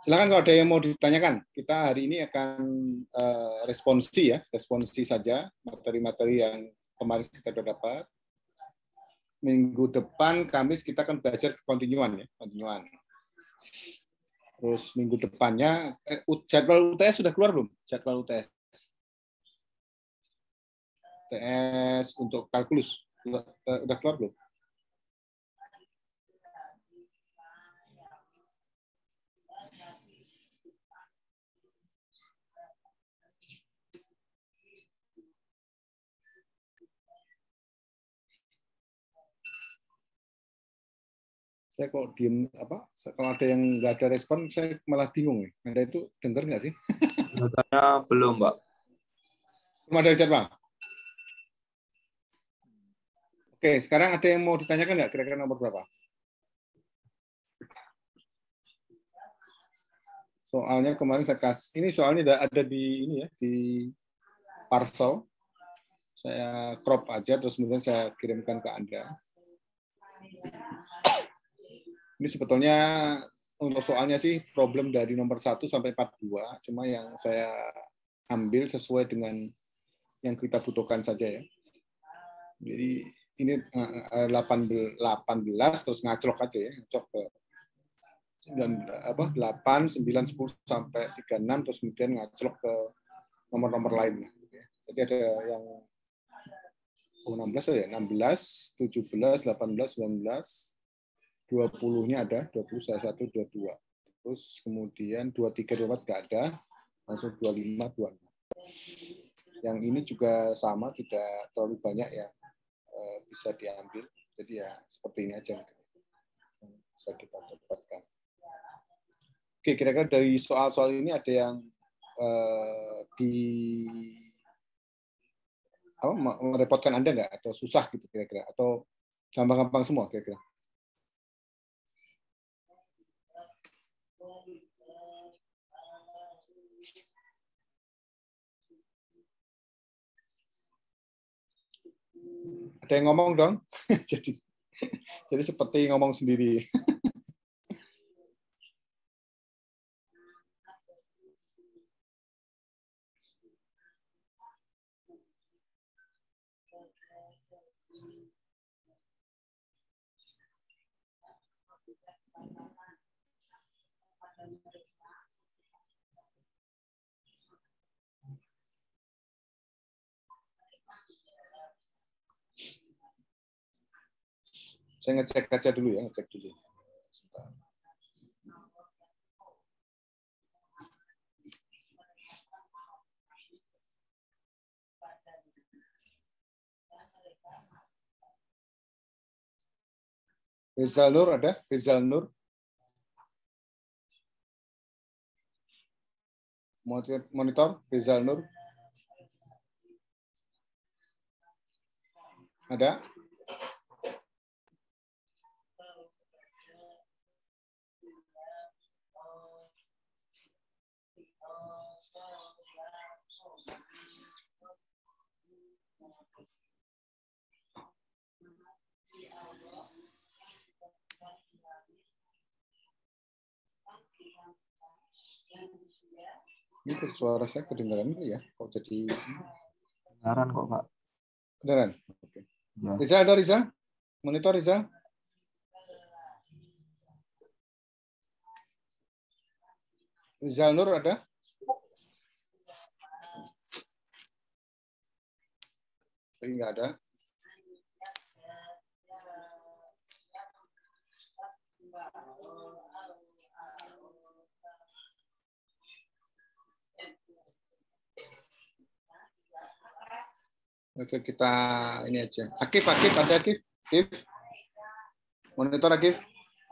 Silakan kalau ada yang mau ditanyakan. Kita hari ini akan responsi ya, responsi saja materi-materi yang kemarin kita sudah dapat. Minggu depan Kamis kita akan belajar kontinuan ya, kontinuan. Terus minggu depannya jadwal UTS sudah keluar belum? Jadwal UTS. UTS untuk kalkulus sudah keluar belum? Saya kok diem apa? Kalau ada yang nggak ada respon, saya malah bingung. Anda itu dengar nggak sih? Katanya belum, Pak. Belum ada Pak? Oke, sekarang ada yang mau ditanyakan nggak? Kira-kira nomor berapa? Soalnya kemarin saya kasih. Ini soalnya ada di ini ya, di parcel. Saya crop aja, terus kemudian saya kirimkan ke Anda. Ini sebetulnya untuk soalnya sih problem dari nomor 1 sampai 42, cuma yang saya ambil sesuai dengan yang kita butuhkan saja ya. Jadi ini 18 terus ngaclok aja ya, ngaclok ke 8, 9, 10 sampai 36 terus kemudian ngaclok ke nomor-nomor lain. Jadi ada yang 16 ya, 16, 17, 18, 19, 20-nya ada, 21, 22. Terus kemudian 23, 24 nggak ada, langsung 25, 26. Yang ini juga sama, tidak terlalu banyak yang bisa diambil. Jadi ya seperti ini aja yang bisa kita dapatkan. Oke, kira-kira dari soal-soal ini ada yang merepotkan Anda nggak? Atau susah gitu kira-kira? Atau gampang-gampang semua kira-kira? Ada yang ngomong dong? jadi seperti ngomong sendiri. Saya ngecek aja dulu ya, ngecek dulu. Rizal Nur ada? Rizal Nur? Monitor? Rizal Nur? Ada? Ini suara saya kedengaran ya? Kok jadi Kedengaran kok, Pak. kedengaran? Oke. Ya. Rizal ada Rizal? Monitor Rizal? Rizal Nur ada? Tapi nggak ada. Oke, kita ini aja. Akif, ada Akif? Akif? Monitor Akif?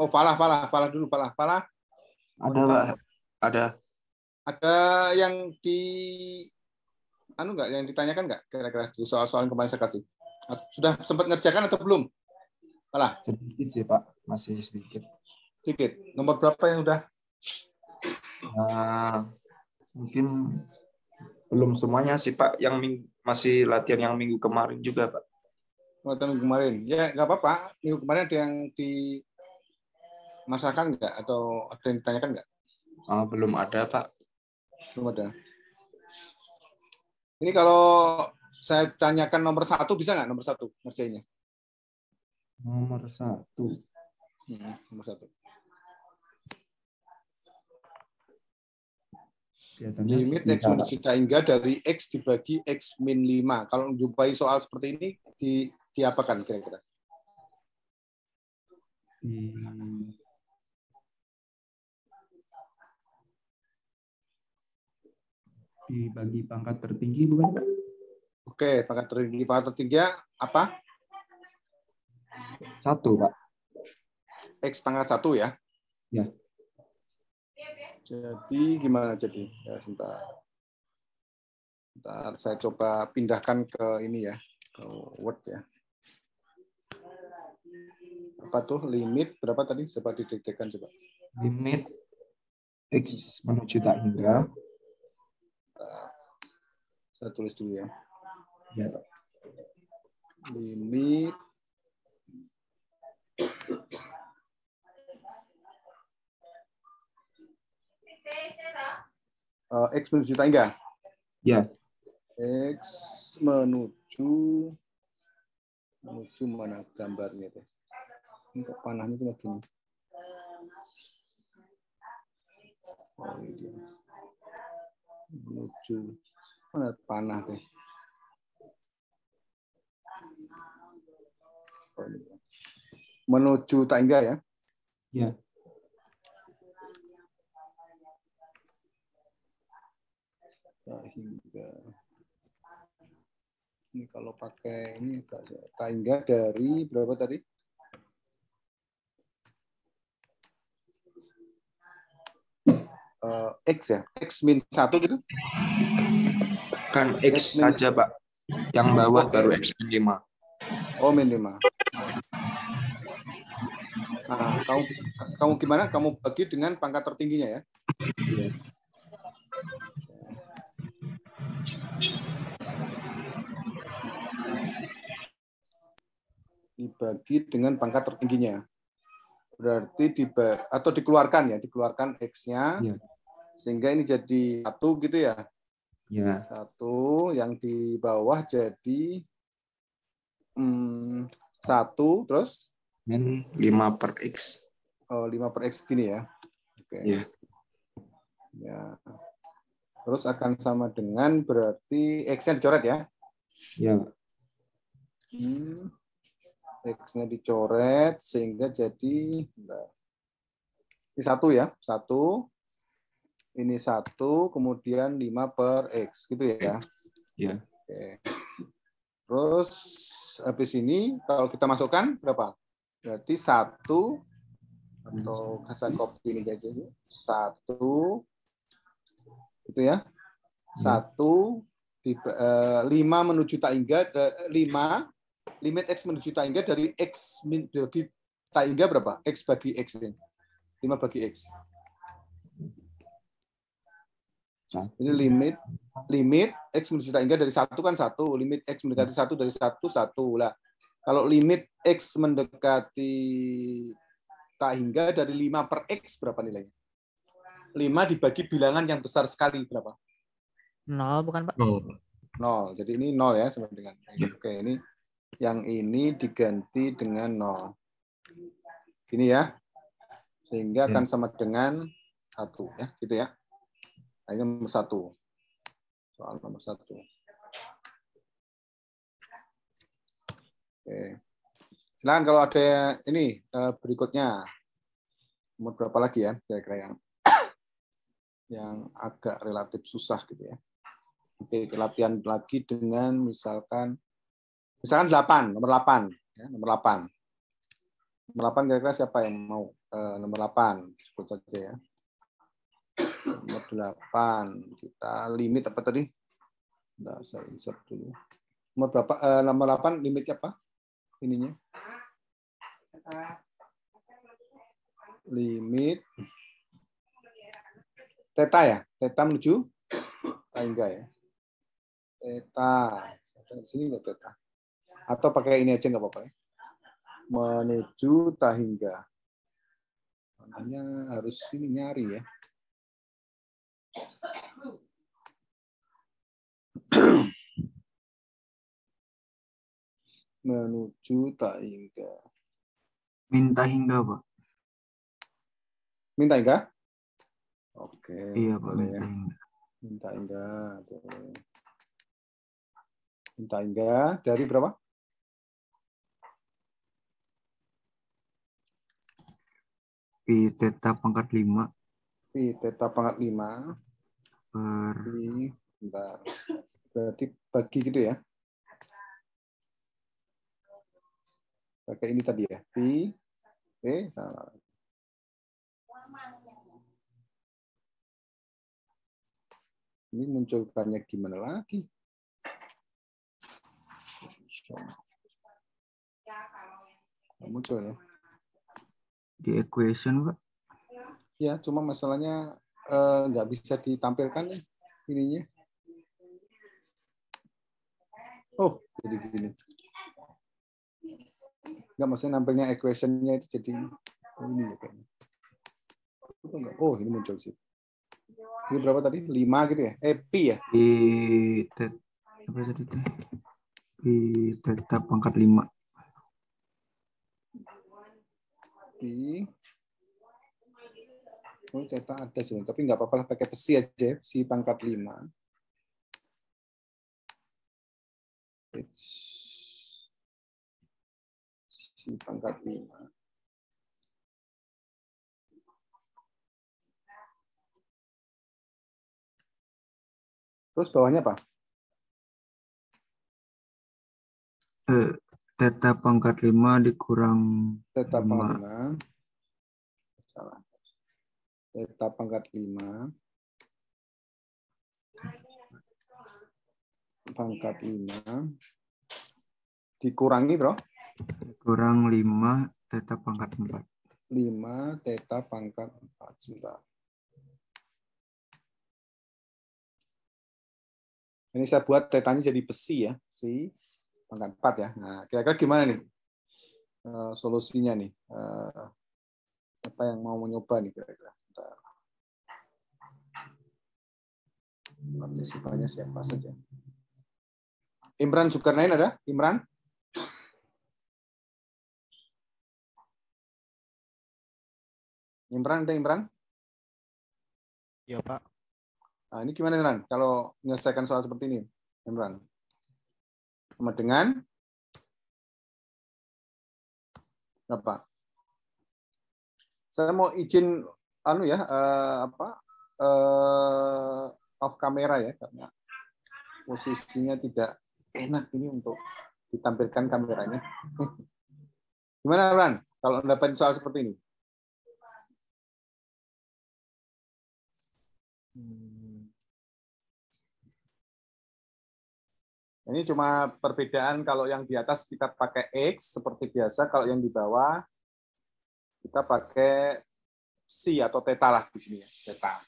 Oh, Falah dulu, Falah. Ada, Pak. Ada. Ada yang yang ditanyakan nggak kira-kira di soal-soal yang kemarin saya kasih? Sudah sempat ngerjakan atau belum? Falah? Sedikit sih, Pak. Masih sedikit. Sedikit. Nomor berapa yang udah? Mungkin belum semuanya sih, Pak. Yang masih latihan yang minggu kemarin juga, Pak. Minggu kemarin. Ya, nggak apa-apa. Minggu kemarin ada yang dimasakan nggak? Atau ada yang ditanyakan nggak? Belum ada, Pak. Belum ada. Ini kalau saya tanyakan nomor 1, bisa nggak nomor 1 ngerjainnya? Nomor 1. Nomor 1. Limit X menuju hingga dari X dibagi X min 5. Kalau menjumpai soal seperti ini, diapakan kira-kira? Dibagi pangkat tertinggi, bukan, Pak? Oke, pangkat tertinggi apa? 1, Pak. X pangkat 1 ya? Ya. Jadi gimana jadi? Ya, sebentar. Bentar, saya coba pindahkan ke ini ya, ke Word ya. Apa tuh limit berapa tadi? Coba didekatkan coba. Limit X menuju tak hingga. Saya tulis dulu ya. Ya, Pak. Limit X menuju tak hingga. Ya. X menuju mana gambarnya tuh? Ini kok panahnya cuma gini. Oh, ini dia. Menuju mana panah tuh? Menuju tak hingga ya? Ya. Tak hingga. Ini kalau pakai ini tak hingga dari berapa tadi? X ya, X min 1 gitu? Kan X saja, Pak. Yang bawah baru X min 5. Oh, min 5. Nah, kamu gimana? Kamu bagi dengan pangkat tertingginya ya? Iya. Dibagi dengan pangkat tertingginya. Berarti atau dikeluarkan ya, dikeluarkan X-nya. Ya. Sehingga ini jadi 1 gitu ya. Ya. 1 yang di bawah jadi 1 terus Min 5 per X. 5 per X gini ya. Oke. Ya. Ya. Terus akan sama dengan berarti X-nya dicoret ya. Ya. X-nya dicoret sehingga jadi ini 1 ya. 1. Ini 1, kemudian 5 per X. Gitu ya. Ya. Oke. Terus habis ini kalau kita masukkan berapa? Berarti 1 atau saya copy ini aja. 1 itu ya. 1 5 menuju tak hingga 5 limit X menuju tak hingga dari X bagi tak hingga berapa? X bagi X ini. 5 bagi X. Ini limit X menuju tak hingga dari 1 kan 1. Limit X mendekati 1 dari 1, 1. Lah, kalau limit X mendekati tak hingga dari 5 per X berapa nilainya? 5 dibagi bilangan yang besar sekali berapa? 0 bukan, Pak? 0. Jadi ini 0 ya sama dengan. Oke, ini yang ini diganti dengan 0. Gini ya. Sehingga akan sama dengan 1 ya, gitu ya. Nah, ini nomor 1. Soal nomor 1. Oke. Silakan kalau ada ini berikutnya. Nomor berapa lagi ya kira-kira yang agak relatif susah gitu ya. Oke, latihan lagi dengan misalkan 8, nomor 8 ya, nomor 8. Nomor 8 kira-kira siapa yang mau nomor 8 sebut saja ya. Nomor 8 kita limit apa tadi? Nah, saya insert dulu. Nomor berapa? Nomor 8 limitnya apa? Ininya. Limit theta ya? Theta menuju enggak ya? Theta. Di sini enggak theta. Atau pakai ini aja enggak apa-apa ya. Menuju tak hingga. Makanya harus ini nyari ya. Menuju tak hingga. Minta hingga, Pak. Minta hingga? Oke. Iya, Pak, Boleh minta ya. hingga. Minta hingga. Boleh. Minta hingga dari berapa? Pi theta pangkat 5 Pi theta pangkat 5. per Pi, bentar. Berarti bagi gitu ya. Pakai ini tadi ya. Pi, salah. Ini munculkannya gimana lagi? Muncul ya. di equation, Pak. Ya, cuma masalahnya nggak bisa ditampilkan nih ininya. Oh, jadi gini. Nggak, maksudnya nampilnya equation-nya itu jadi ini ya kayaknya. Oh, ini muncul sih. Ini berapa tadi? 5 gitu ya? Pi ya? Pi theta apa tadi itu? Pi theta pangkat 5 Pi. Oh, theta ada sih, tapi nggak apa-apa lah, pakai besi aja, besi pangkat 5. Besi pangkat 5. Terus bawahnya apa? Theta pangkat 5 dikurang Theta 5. pangkat 5. Salah. Theta pangkat 5. Pangkat 5. Dikurangi, bro. Kurang 5 theta pangkat 4. 5 theta pangkat 4. Sebentar. Ini saya buat tetanya jadi besi ya. Si pangkat 4 ya. Nah, kira-kira gimana nih solusinya nih? Siapa yang mau mencoba nih kira-kira? Partisipannya siapa saja? Imran Zulkarnain ada? Imran? Imran ada Imran? Iya, Pak. Nah, ini gimana Imran? Kalau menyelesaikan soal seperti ini, Imran? Sama dengan berapa? Saya mau izin off kamera ya, karena posisinya tidak enak ini untuk ditampilkan kameranya. Gimana Imran? Kalau dapat soal seperti ini? Ini cuma perbedaan, kalau yang di atas kita pakai X seperti biasa, kalau yang di bawah kita pakai psi atau theta lah di sini ya, theta.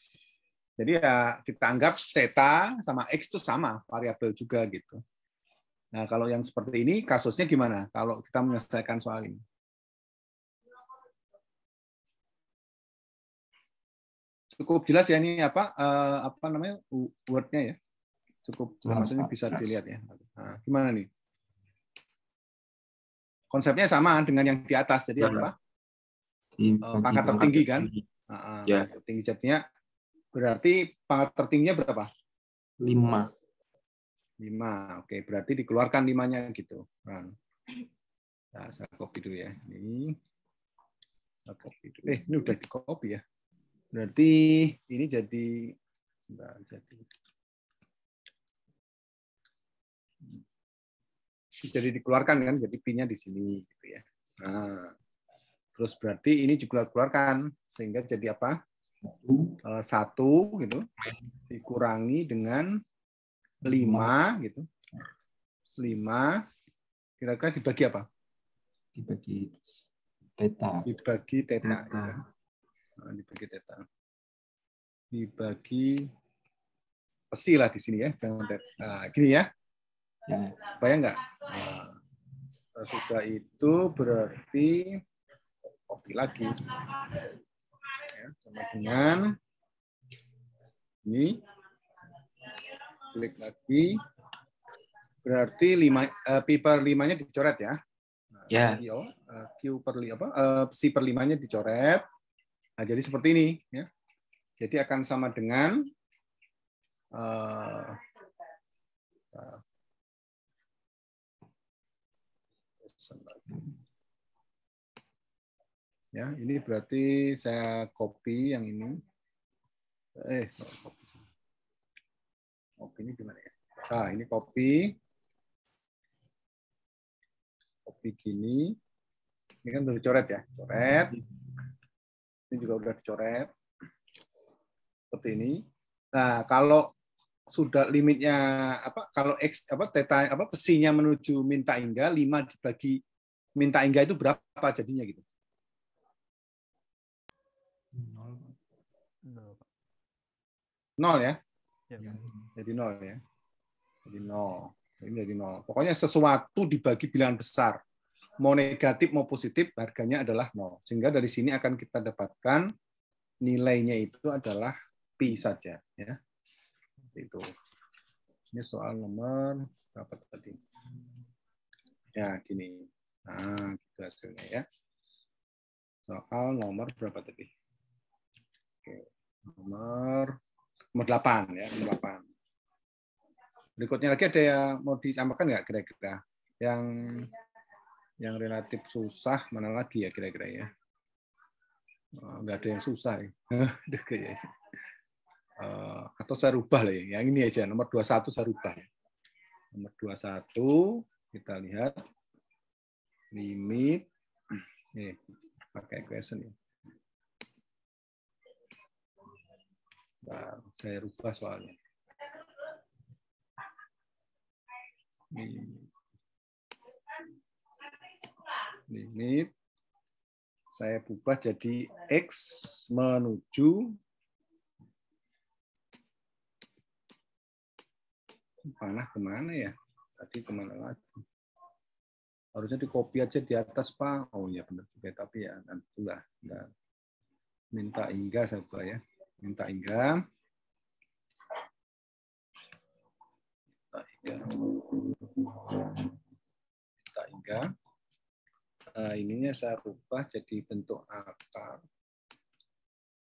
Jadi ya kita anggap theta sama X itu sama, variabel juga gitu. Nah, kalau yang seperti ini kasusnya gimana kalau kita menyelesaikan soal ini? Cukup jelas ya ini apa namanya word-nya ya. Cukup maksudnya bisa dilihat ya. Nah, gimana nih? Konsepnya sama dengan yang di atas. Jadi apa? Pangkat tertinggi kan? Ya. Tertinggi jadinya berarti pangkat tertingginya berapa? 5. 5. Oke, berarti dikeluarkan 5-nya gitu. Nah, saya copy dulu ya. Ini saya copy dulu. Ini udah di copy ya. Berarti ini jadi dikeluarkan kan, jadi P-nya di sini gitu ya. Nah, terus berarti ini juga dikeluarkan sehingga jadi apa? 1 gitu dikurangi dengan 5 gitu. 5 kira-kira dibagi apa? Dibagi theta. Dibagi theta. Ya. Nah, dibagi theta. Dibagi psi lah di sini ya. Nah, gini ya. Ya. Bayang nggak? Nah, sudah itu berarti copy lagi. Ya, sama dengan Ini klik lagi. Berarti pi per 5-nya dicoret ya. Ya. Q per psi per 5-nya dicoret. Nah, jadi seperti ini ya. Jadi akan sama dengan ya, ini berarti saya copy yang ini. Copy ini gimana ya? Nah, ini copy gini. Ini kan udah dicoret ya, coret. Ini juga udah dicoret. Seperti ini. Nah, kalau sudah limitnya kalau x theta psinya menuju min taingga 5 dibagi min taingga itu berapa jadinya gitu? 0 ya? Jadi 0 ya. Jadi 0. Ini jadi 0. Pokoknya sesuatu dibagi bilangan besar. Mau negatif mau positif harganya adalah 0. Sehingga dari sini akan kita dapatkan nilainya itu adalah pi saja ya. Itu. Ini soal nomor berapa tadi? Ya, gini. Nah, gitu hasilnya ya. Soal nomor berapa tadi? Oke. Nomor 8 ya, nomor 8. Berikutnya lagi ada yang mau ditambahkan nggak kira-kira? Yang relatif susah mana lagi ya kira-kira ya? Nggak ada yang susah ya. Atau saya rubah lah ya. Yang ini aja, nomor 21 saya rubah. Nomor 21 kita lihat limit pakai question ya. Nah, saya rubah soalnya. Limit saya ubah jadi X menuju panah kemana ya? Tadi kemana lagi? Harusnya di copy aja di atas, Pak. Oh iya benar juga, tapi ya nantilah. Minta hingga saya ubah ya. Minta hingga. Ininya saya rubah jadi bentuk akar.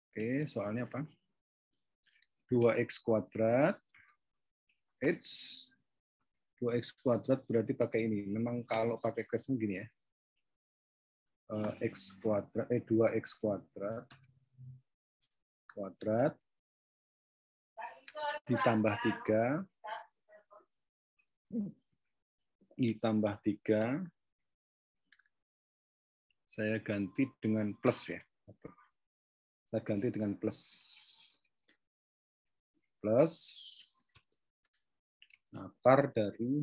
Oke, soalnya apa? 2x kuadrat. 2x kuadrat berarti pakai ini. Memang kalau pakai question gini ya. X kuadrat 2x kuadrat ditambah 3 saya ganti dengan plus ya. Saya ganti dengan plus akar dari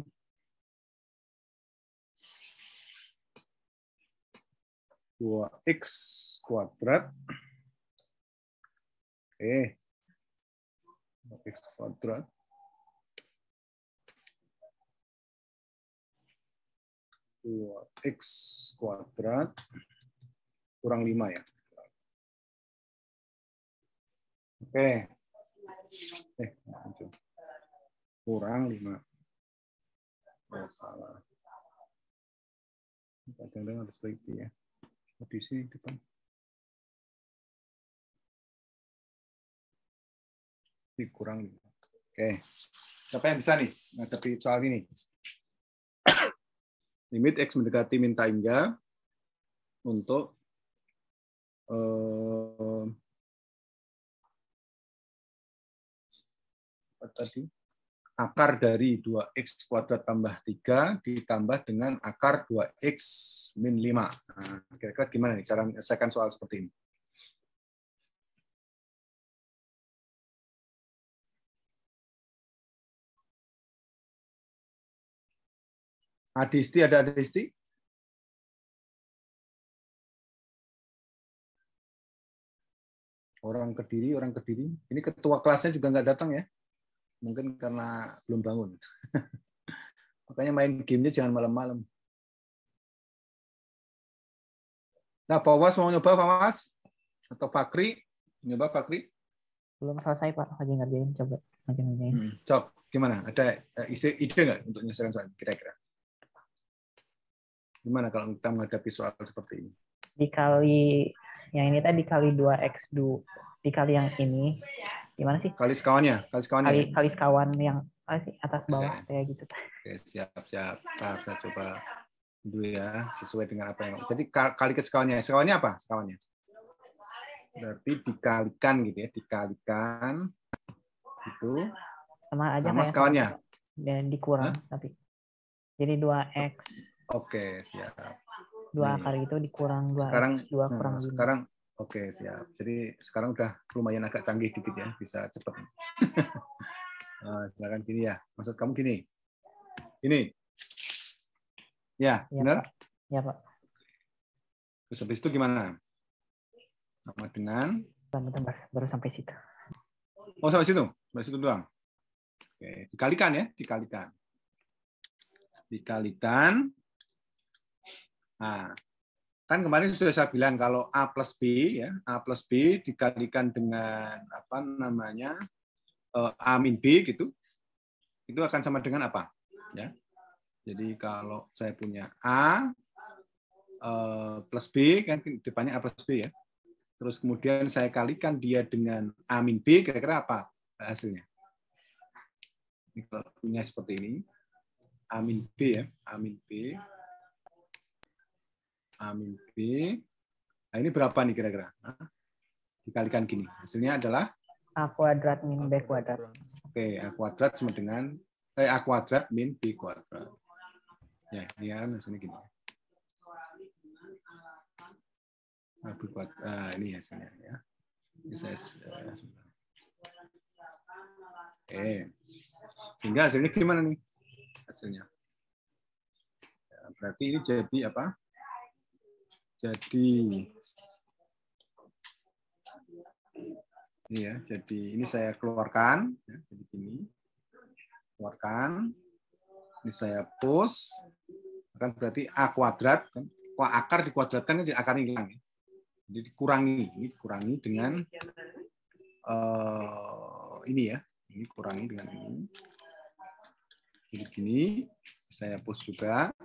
2x kuadrat. Oke. 2x kuadrat. X kuadrat kurang 5 ya. Oke. Kurang 5. Oh, salah. Kadang-kadang harus teliti ya. Di sini depan. Kurang 5. Oke. Siapa yang bisa nih menghadapi soal ini? Limit X mendekati min taingga untuk akar dari 2x kuadrat tambah 3 ditambah dengan akar 2x min 5. Nah, kira-kira gimana nih cara menyelesaikan soal seperti ini? Adisti, ada Adisti? Orang Kediri. Ini ketua kelasnya juga nggak datang ya? Mungkin karena belum bangun. Makanya main gamenya jangan malam-malam. Nah, Pak Was mau nyoba, Pak Was? Atau Fakri? Nyoba Fakri? Belum selesai Pak, lagi ngerjain, coba lagi ngerjain. Cok, gimana? Ada ide nggak untuk menyelesaikan soal kira-kira? Gimana kalau kita menghadapi soal seperti ini? Dikali yang ini tadi dikali 2x dikali yang ini gimana sih? Kali sekawannya ya? Kali sekawan yang sih atas bawah kayak gitu. Oke, siap. Nah, saya coba dulu ya, sesuai dengan apa yang. Jadi kali ke sekawannya. Sekawannya apa? Sekawannya. Berarti dikalikan gitu ya, dikalikan itu Sama aja sama kayak sekawannya. Dan dikurang tapi. Jadi 2x. Oke, siap. 2 akar itu dikurang 2x, sekarang 2 kurang 5. Sekarang oke, siap. Jadi sekarang udah lumayan agak canggih dikit ya, bisa cepet. Silakan gini ya. Maksud kamu gini. Ini. Ya, benar? Pak. Ya, Pak. Terus habis itu gimana? Sama dengan bentar, baru sampai situ. Oh, sampai situ. Sampai situ doang. Oke, dikalikan ya, dikalikan. Dikalikan. Nah, kan kemarin sudah saya bilang kalau A plus B ya, A plus B dikalikan dengan apa namanya? A min B gitu. Itu akan sama dengan apa? Ya. Jadi kalau saya punya A plus B kan depannya A plus B ya. Terus kemudian saya kalikan dia dengan A min B, kira-kira apa hasilnya? Ini kalau punya seperti ini, A min B ya, A min B, A min B. Nah, ini berapa nih kira-kira? Nah, dikalikan gini. Hasilnya adalah A kuadrat min B kuadrat. Oke, A kuadrat sama dengan A kuadrat min B kuadrat. Ya, ini kan hasilnya gini. Ini hasilnya ya. Ini saya Oke. Hingga hasilnya gimana nih? Hasilnya. Ya, berarti ini jadi apa? Jadi ini ya, jadi ini saya keluarkan ya, jadi gini. Keluarkan. Ini saya push. Kan berarti A kuadrat kan. Akar dikuadratkan jadi akarnya hilang ya. Jadi dikurangi, ini dikurangi dengan ini ya. Ini kurangi dengan ini. Jadi gini, saya push juga.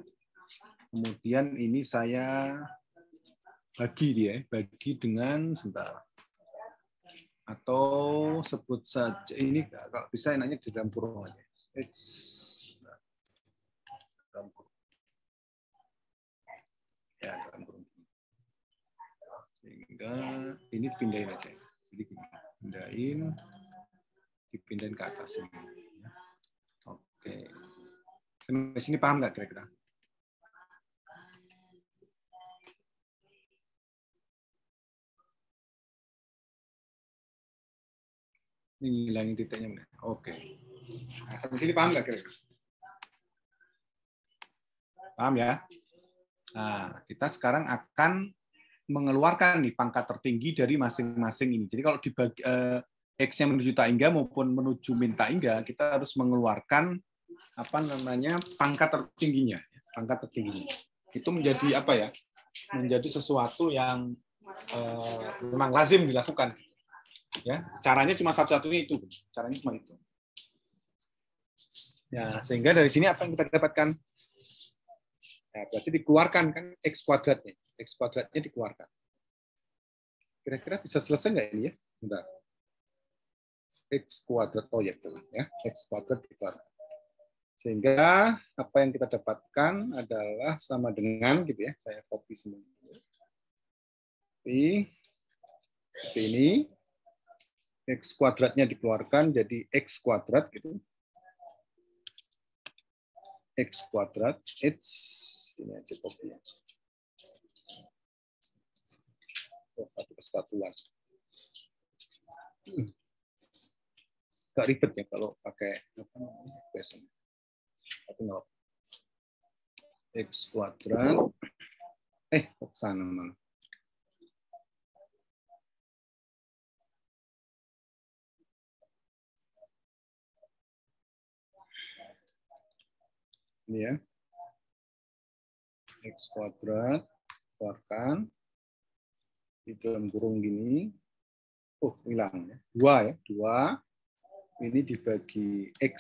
Kemudian ini saya bagi dia, bagi dengan sebentar. Atau sebut saja ini kalau bisa enaknya di dalam kurung aja. Dalam kurung. Ya, dalam kurung. Sehingga ini dipindahin aja. Jadi gini, dipindahin ke atas ini. Oke. Sampai sini paham nggak kira-kira? Ini ngilangin titiknya. Oke. Nah, sampai sini paham nggak kira-kira? Paham ya? Nah, kita sekarang akan mengeluarkan nih pangkat tertinggi dari masing-masing ini. Jadi kalau dibagi X-nya menuju tak hingga maupun menuju min tak hingga, kita harus mengeluarkan apa namanya pangkat tertingginya. Pangkat tertingginya. Itu menjadi apa ya? Menjadi sesuatu yang memang lazim dilakukan. Ya, caranya cuma satu-satunya itu. Caranya cuma itu. Ya, sehingga dari sini apa yang kita dapatkan? Ya, berarti dikeluarkan kan X kuadratnya. X kuadratnya dikeluarkan. Kira-kira bisa selesai nggak ini ya? Bentar. X kuadrat, oh ya betul ya. X kuadrat dikeluarkan. Sehingga apa yang kita dapatkan adalah sama dengan gitu ya. Saya copy semua. Seperti ini. X kuadratnya dikeluarkan jadi X kuadrat gitu. X kuadrat, X ini aja copy. Satu kesatuan. Gak ribet ya kalau pakai apa namanya expression. Tapi nggak. X kuadrat. Kok sana malah. Ini ya. X kuadrat, keluarkan. Di dalam kurung gini. Oh, hilang ya. 2 ya. 2 ini dibagi X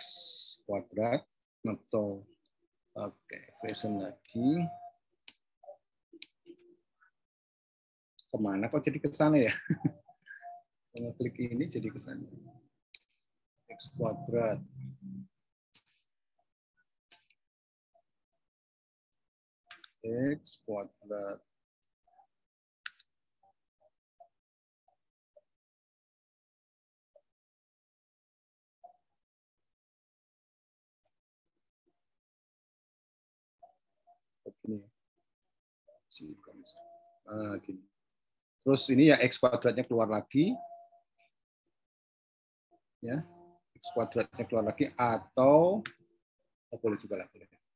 kuadrat atau oke, present lagi. Kemana kok jadi ke sana ya? Kalau klik ini jadi ke sana. X kuadrat. X kuadrat. Begini. Nah, gini. Terus ini ya X kuadratnya keluar lagi. Ya. X kuadratnya keluar lagi atau boleh juga lah.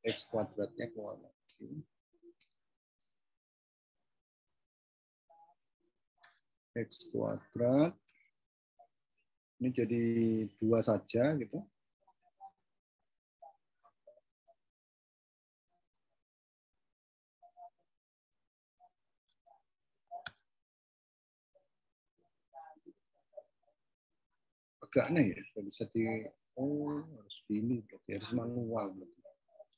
X kuadratnya keluar lagi. X kuadrat. Ini jadi 2 saja gitu. Agak aneh ya, nggak bisa harus ini, harus manual.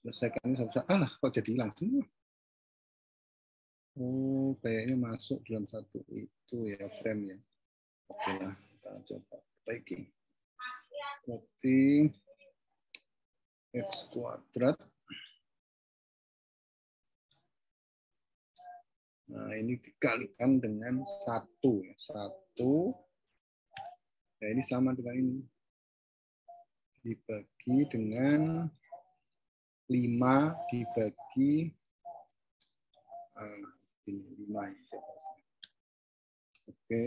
Selesaikan alah kok jadi hilang semua. Oh, kayaknya masuk dalam satu itu ya frame ya. Oke lah, kita coba perbaiki. Berarti X kuadrat. Nah, ini dikalikan dengan 1 ya. 1. Nah, ini sama dengan ini. Dibagi dengan 5 dibagi 5. Oke.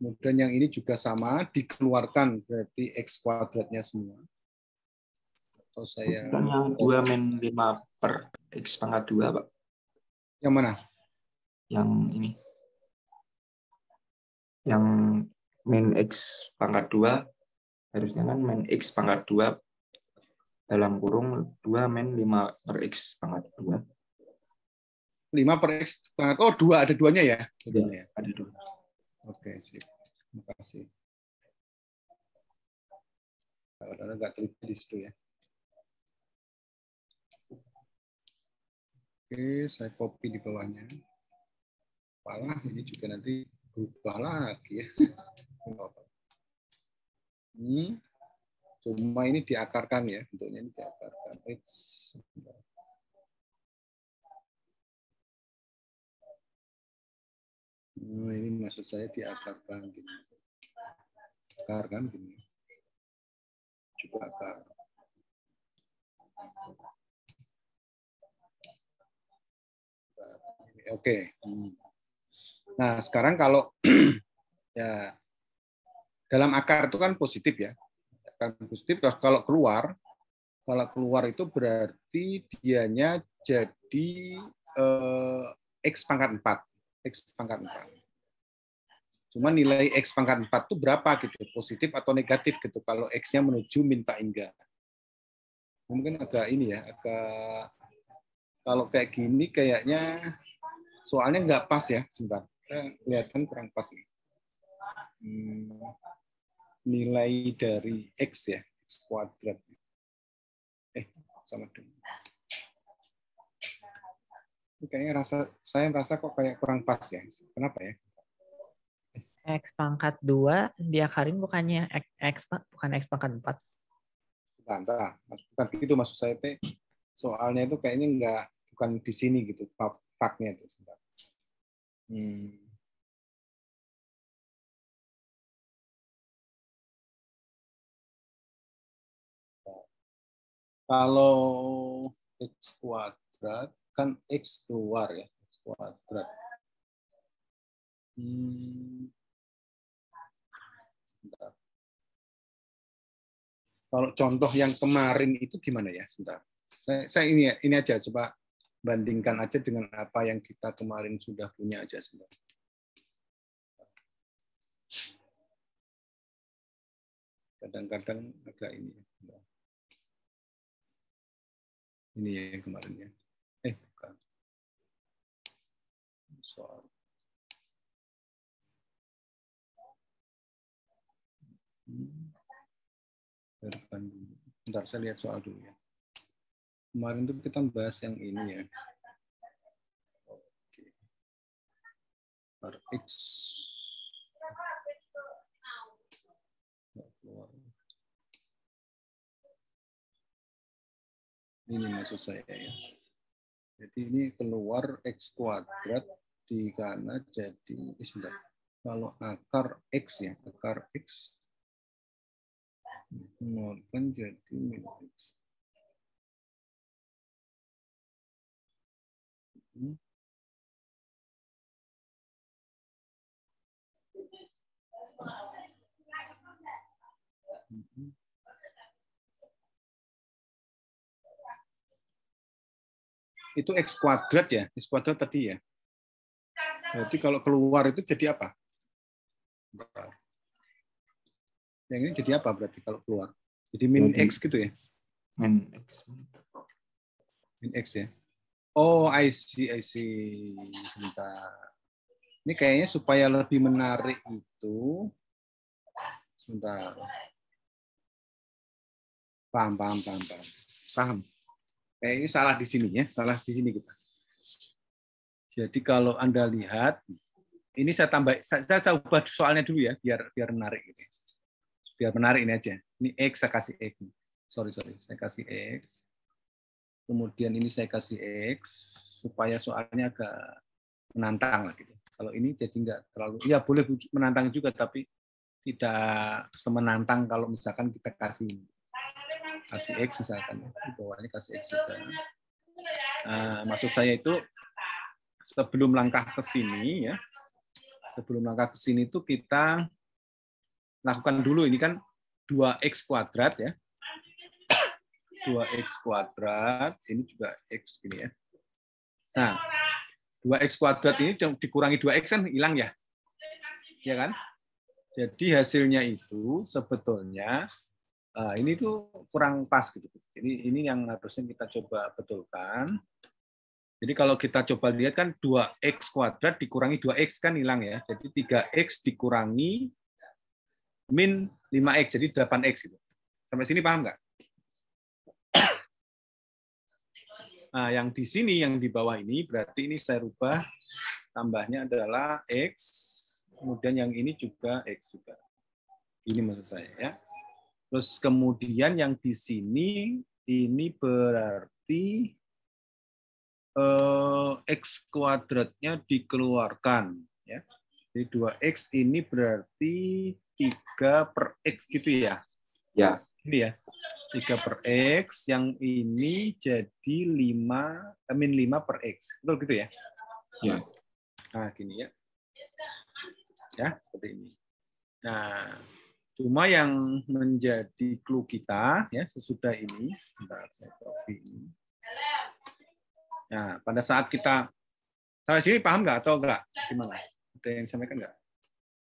Kemudian yang ini juga sama, dikeluarkan berarti X kuadratnya semua. Atau saya... Bukannya 2 min 5 per X pangkat 2, Pak? Yang mana? Yang ini. Yang min X pangkat 2, harusnya kan min X pangkat 2 dalam kurung 2 min 5 per X pangkat 2. 5 per X pangkat, oh 2, ada 2-nya ya? Ya, ada 2. Oke, sip. Terima kasih. Kalau nggak terlihat di situ ya. Oke, saya copy di bawahnya. Malah ini juga nanti berubah lagi ya. Ini cuma ini diakarkan ya, bentuknya ini diakarkan. Ini maksud saya diakarkan gini. Akar kan gini. Coba akar. Oke. Nah, sekarang kalau ya dalam akar itu kan positif ya. Akar positif kalau keluar itu berarti dianya jadi X pangkat 4. X pangkat 4. Cuma nilai X pangkat 4 itu berapa gitu, positif atau negatif gitu, kalau X-nya menuju minta hingga. Mungkin agak ini ya, agak kalau kayak gini kayaknya soalnya nggak pas ya, sebentar. Kelihatan kurang pas nih. Nilai dari X ya, X kuadrat. Sama dengan. Kayaknya saya merasa kok kayak kurang pas ya. Kenapa ya? X pangkat 2 diakarin bukannya bukan X pangkat 4. Bukan begitu maksud saya teh. Soalnya itu kayaknya bukan di sini gitu faknya itu. Kalau X kuadrat kan X keluar ya, X kuadrat. Kalau contoh yang kemarin itu gimana ya? Sebentar. Saya ini aja coba bandingkan aja dengan apa yang kita kemarin sudah punya aja sebentar. Kadang-kadang agak ini. Ini yang kemarin ya. Bukan. Soal sebentar saya lihat soal dulu ya. Kemarin itu kita bahas yang ini ya. Oke. Per X. Ini maksud saya ya. Jadi ini keluar X kuadrat di kanan jadi sebentar. Kalau akar X ya, akar X kan jadi min X. Itu X kuadrat ya, X kuadrat tadi ya. Berarti kalau keluar itu jadi apa? Yang ini jadi apa berarti kalau keluar? Jadi min X gitu ya? Min X. Min X ya. Oh, I see. Sebentar. Ini kayaknya supaya lebih menarik itu. Sebentar. Paham. Kayak ini salah di sini ya, salah di sini kita. Jadi kalau Anda lihat, ini saya tambah, saya ubah soalnya dulu ya, biar menarik gitu. Biar menarik ini aja. Ini X saya kasih X. Sorry, saya kasih X. Kemudian ini saya kasih X supaya soalnya agak menantang lah gitu. Kalau ini jadi nggak terlalu, ya boleh menantang juga tapi tidak semenantang kalau misalkan kita kasih X misalkan, di bawahnya kasih X juga. Maksud saya itu sebelum langkah ke sini ya, sebelum langkah ke sini itu kita lakukan dulu ini kan 2X kuadrat ya. 2X kuadrat, ini juga X gini ya. Nah, 2X kuadrat ini dikurangi 2X kan hilang ya. Ya kan? Jadi hasilnya itu sebetulnya ini tuh kurang pas gitu. Jadi ini yang harusnya kita coba betulkan. Jadi kalau kita coba lihat kan 2X kuadrat dikurangi 2X kan hilang ya. Jadi 3X dikurangi min 5X, jadi 8X gitu. Sampai sini paham nggak? Nah, yang di sini, yang di bawah ini, berarti ini saya rubah, tambahnya adalah X, kemudian yang ini juga X juga. Ini maksud saya ya. Terus kemudian yang di sini, ini berarti X kuadratnya dikeluarkan. Ya. Jadi 2X ini berarti 3 per X gitu ya? Ya. Ini ya, 3 per X, yang ini jadi 5 per X. Betul gitu ya? Ya. Nah, gini ya. Ya, seperti ini. Nah, cuma yang menjadi clue kita, ya sesudah ini, bentar, saya copy ini. Nah, pada saat kita, sampai sini paham nggak atau nggak? Gimana? Ada yang sampaikan nggak?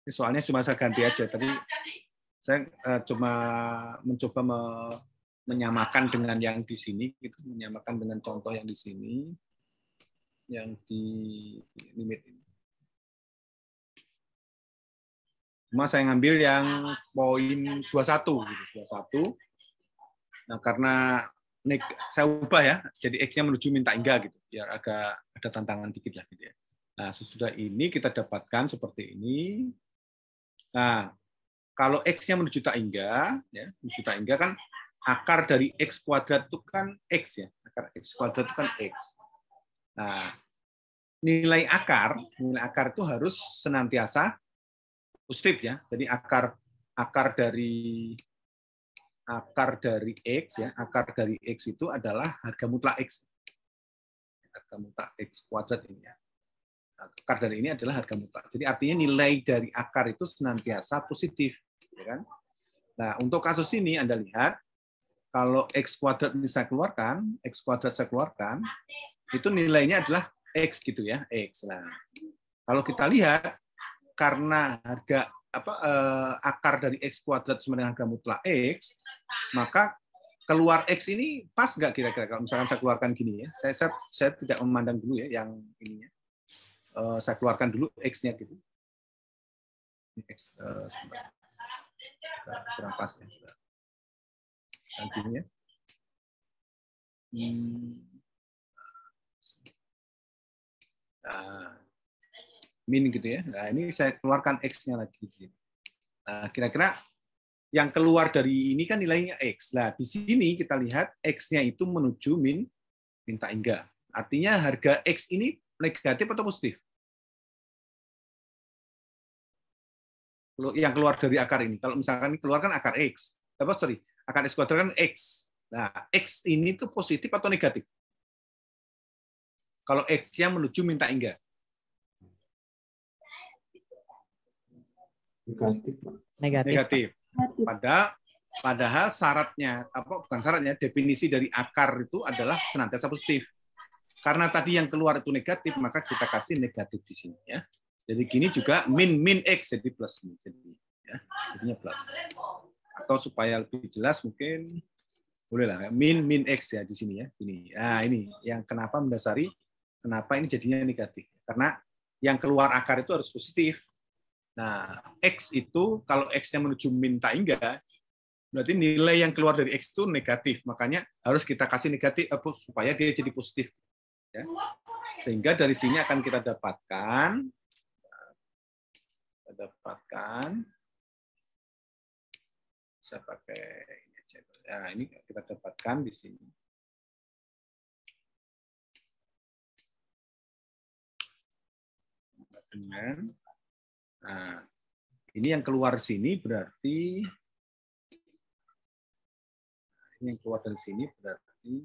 Ini soalnya cuma saya ganti aja. Tadi saya cuma mencoba menyamakan dengan yang di sini, gitu, menyamakan dengan contoh yang di sini, yang di limit ini. Cuma saya ngambil yang poin 21, gitu, 21. Nah, karena saya ubah ya, jadi X-nya menuju minta hingga gitu, biar agak ada tantangan dikit lah gitu ya. Nah, sesudah ini kita dapatkan seperti ini. Nah, kalau X-nya menuju tak hingga, ya, menuju tak hingga kan akar dari X kuadrat itu kan X ya, akar X kuadrat itu kan X. Nah, nilai akar itu harus senantiasa positif ya. Jadi akar dari X ya, akar dari X itu adalah harga mutlak X. Harga mutlak X kuadrat ini ya. Akar dari ini adalah harga mutlak. Jadi artinya nilai dari akar itu senantiasa positif, ya kan? Nah, untuk kasus ini Anda lihat kalau X kuadrat ini saya keluarkan, X kuadrat saya keluarkan, itu nilainya adalah X gitu ya, X. Nah, kalau kita lihat karena harga akar dari X kuadrat sama dengan harga mutlak X, maka keluar X ini pas nggak kira-kira kalau misalkan saya keluarkan gini ya. Saya tidak memandang dulu ya yang ininya. Saya keluarkan dulu X-nya gitu. X sebentar. Kurang pas ya. Akhirnya. Nah, min gitu ya. Nah, ini saya keluarkan X-nya lagi. Nah, kira-kira yang keluar dari ini kan nilainya X. Nah, di sini kita lihat X-nya itu menuju min tak hingga. Artinya harga X ini negatif atau positif? Yang keluar dari akar ini. Kalau misalkan keluarkan akar X. Akar X kuadrat kan X. Nah, X ini tuh positif atau negatif? Kalau X-nya menuju min tak hingga. Negatif. Padahal syaratnya bukan syaratnya, definisi dari akar itu adalah senantiasa positif. Karena tadi yang keluar itu negatif, maka kita kasih negatif di sini ya. Jadi gini juga min X jadi plus ya. Jadinya plus. Atau supaya lebih jelas mungkin bolehlah min X ya di sini ya. Ini. Nah, ini yang kenapa mendasari kenapa ini jadinya negatif. Karena yang keluar akar itu harus positif. Nah, X itu kalau X-nya menuju min tak hingga, berarti nilai yang keluar dari X itu negatif. Makanya harus kita kasih negatif supaya dia jadi positif. Ya. Sehingga dari sini akan kita dapatkan saya pakai ini aja. Nah, ini kita dapatkan di sini. Nah, ini yang keluar sini berarti ini yang keluar dari sini berarti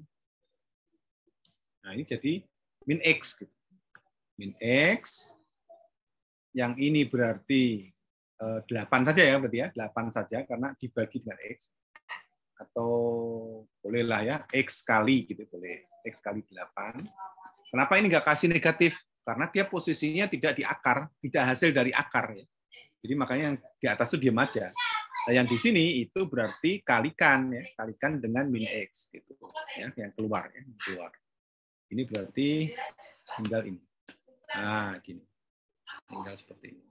nah ini jadi min X gitu. Min X yang ini berarti 8 saja ya berarti ya, 8 saja karena dibagi dengan X atau bolehlah ya X kali gitu boleh X kali 8. Kenapa ini nggak kasih negatif? Karena dia posisinya tidak di akar, tidak hasil dari akar ya. Jadi makanya yang di atas itu diam aja. Nah, yang di sini itu berarti kalikan ya, kalikan dengan min X gitu ya, yang keluar ya, keluar. Ini berarti tinggal ini. Nah, gini. Tinggal seperti ini.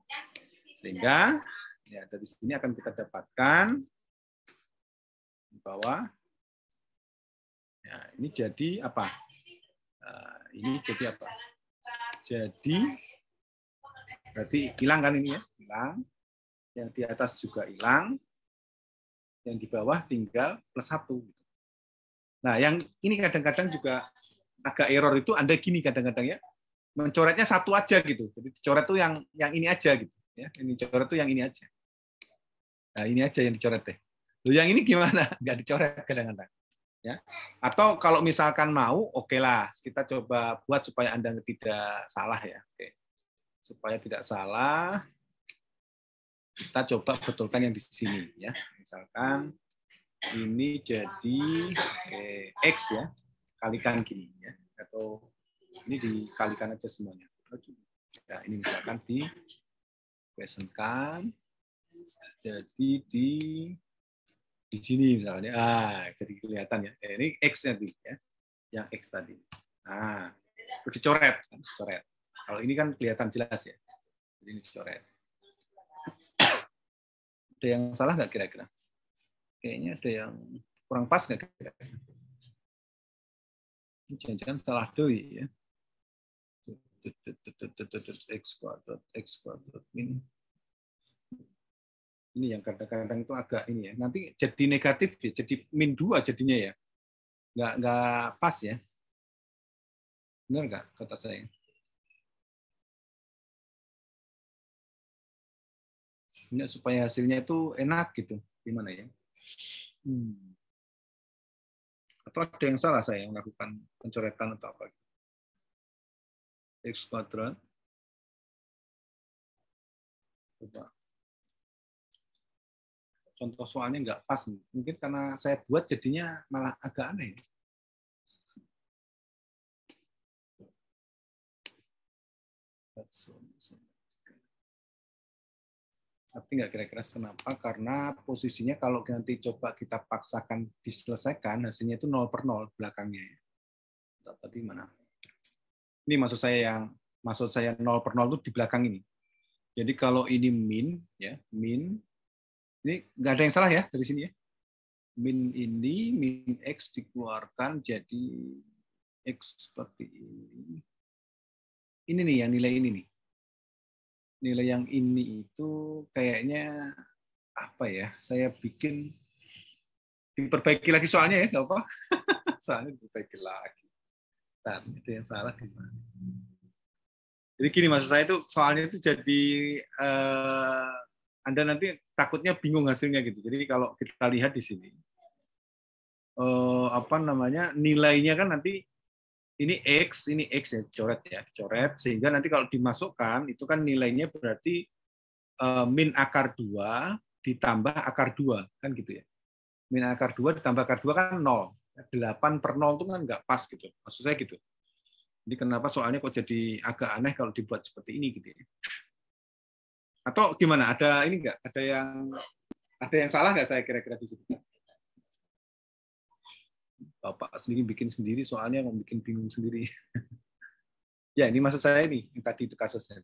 Sehingga ya dari sini akan kita dapatkan bahwa ya ini jadi apa? Ini jadi apa? Jadi berarti hilang kan ini ya, hilang. Yang di atas juga hilang. Yang di bawah tinggal plus 1. Nah, yang ini kadang-kadang juga agak error itu Anda gini kadang-kadang ya. Mencoretnya satu aja gitu. Jadi dicoret tuh yang ini aja gitu ya. Ini coret tuh yang ini aja. Nah, ini aja yang dicoret deh. Loh, yang ini gimana? Nggak dicoret kadang-kadang. Ya. Atau kalau misalkan mau, oke lah, kita coba buat supaya Anda tidak salah ya. Oke. Supaya tidak salah, kita coba betulkan yang di sini ya. Misalkan ini jadi X ya, kalikan gini ya. Atau ini dikalikan aja semuanya. Nah, ini misalkan dikuesenkan, jadi di sini misalnya, jadi kelihatan ya. Ini X tadi ya, yang X tadi. Nah, terus dicoret, coret. Kalau ini kan kelihatan jelas ya. Jadi ini dicoret. Ada yang salah nggak kira-kira? Kayaknya ada yang kurang pas nggak kira-kira? Jangan-jangan salah doi ya. X kuadrat min. Ini yang kadang-kadang itu agak ini ya. Nanti jadi negatif ya, jadi min 2 jadinya ya. Nggak pas ya. Benar nggak kata saya? Ini supaya hasilnya itu enak gitu. Gimana ya? Atau ada yang salah saya melakukan pencoretan atau apa? X kuadrat. Coba. Contoh soalnya nggak pas. Mungkin karena saya buat jadinya malah agak aneh. Tapi nggak kira-kira kenapa? Karena posisinya kalau nanti coba kita paksakan diselesaikan, hasilnya itu 0 per 0 belakangnya. Tadi mana? Ini maksud saya 0 per 0 itu di belakang ini. Jadi kalau ini min, ya min, ini nggak ada yang salah ya dari sini ya. min ini, min X dikeluarkan jadi X seperti ini. Ini nih yang nilai ini nih. Nilai yang ini itu kayaknya apa ya? Saya bikin diperbaiki lagi soalnya ya, nggak apa? Soalnya diperbaiki lagi. Nah, itu yang salah di mana? Jadi gini maksud saya itu soalnya itu jadi Anda nanti takutnya bingung hasilnya gitu. Jadi kalau kita lihat di sini apa namanya nilainya kan nanti ini X ya, coret sehingga nanti kalau dimasukkan itu kan nilainya berarti min akar 2 ditambah akar 2 kan gitu ya. Min akar 2 ditambah akar 2 kan 0. 8 per 0 itu kan nggak pas gitu. Maksud saya gitu. Jadi kenapa soalnya kok jadi agak aneh kalau dibuat seperti ini gitu ya. Atau gimana? Ada ini nggak? Ada yang salah nggak saya kira-kira di situ? Bapak sendiri bikin sendiri soalnya mau bikin bingung sendiri. Ya, ini maksud saya ini yang tadi itu kasusnya.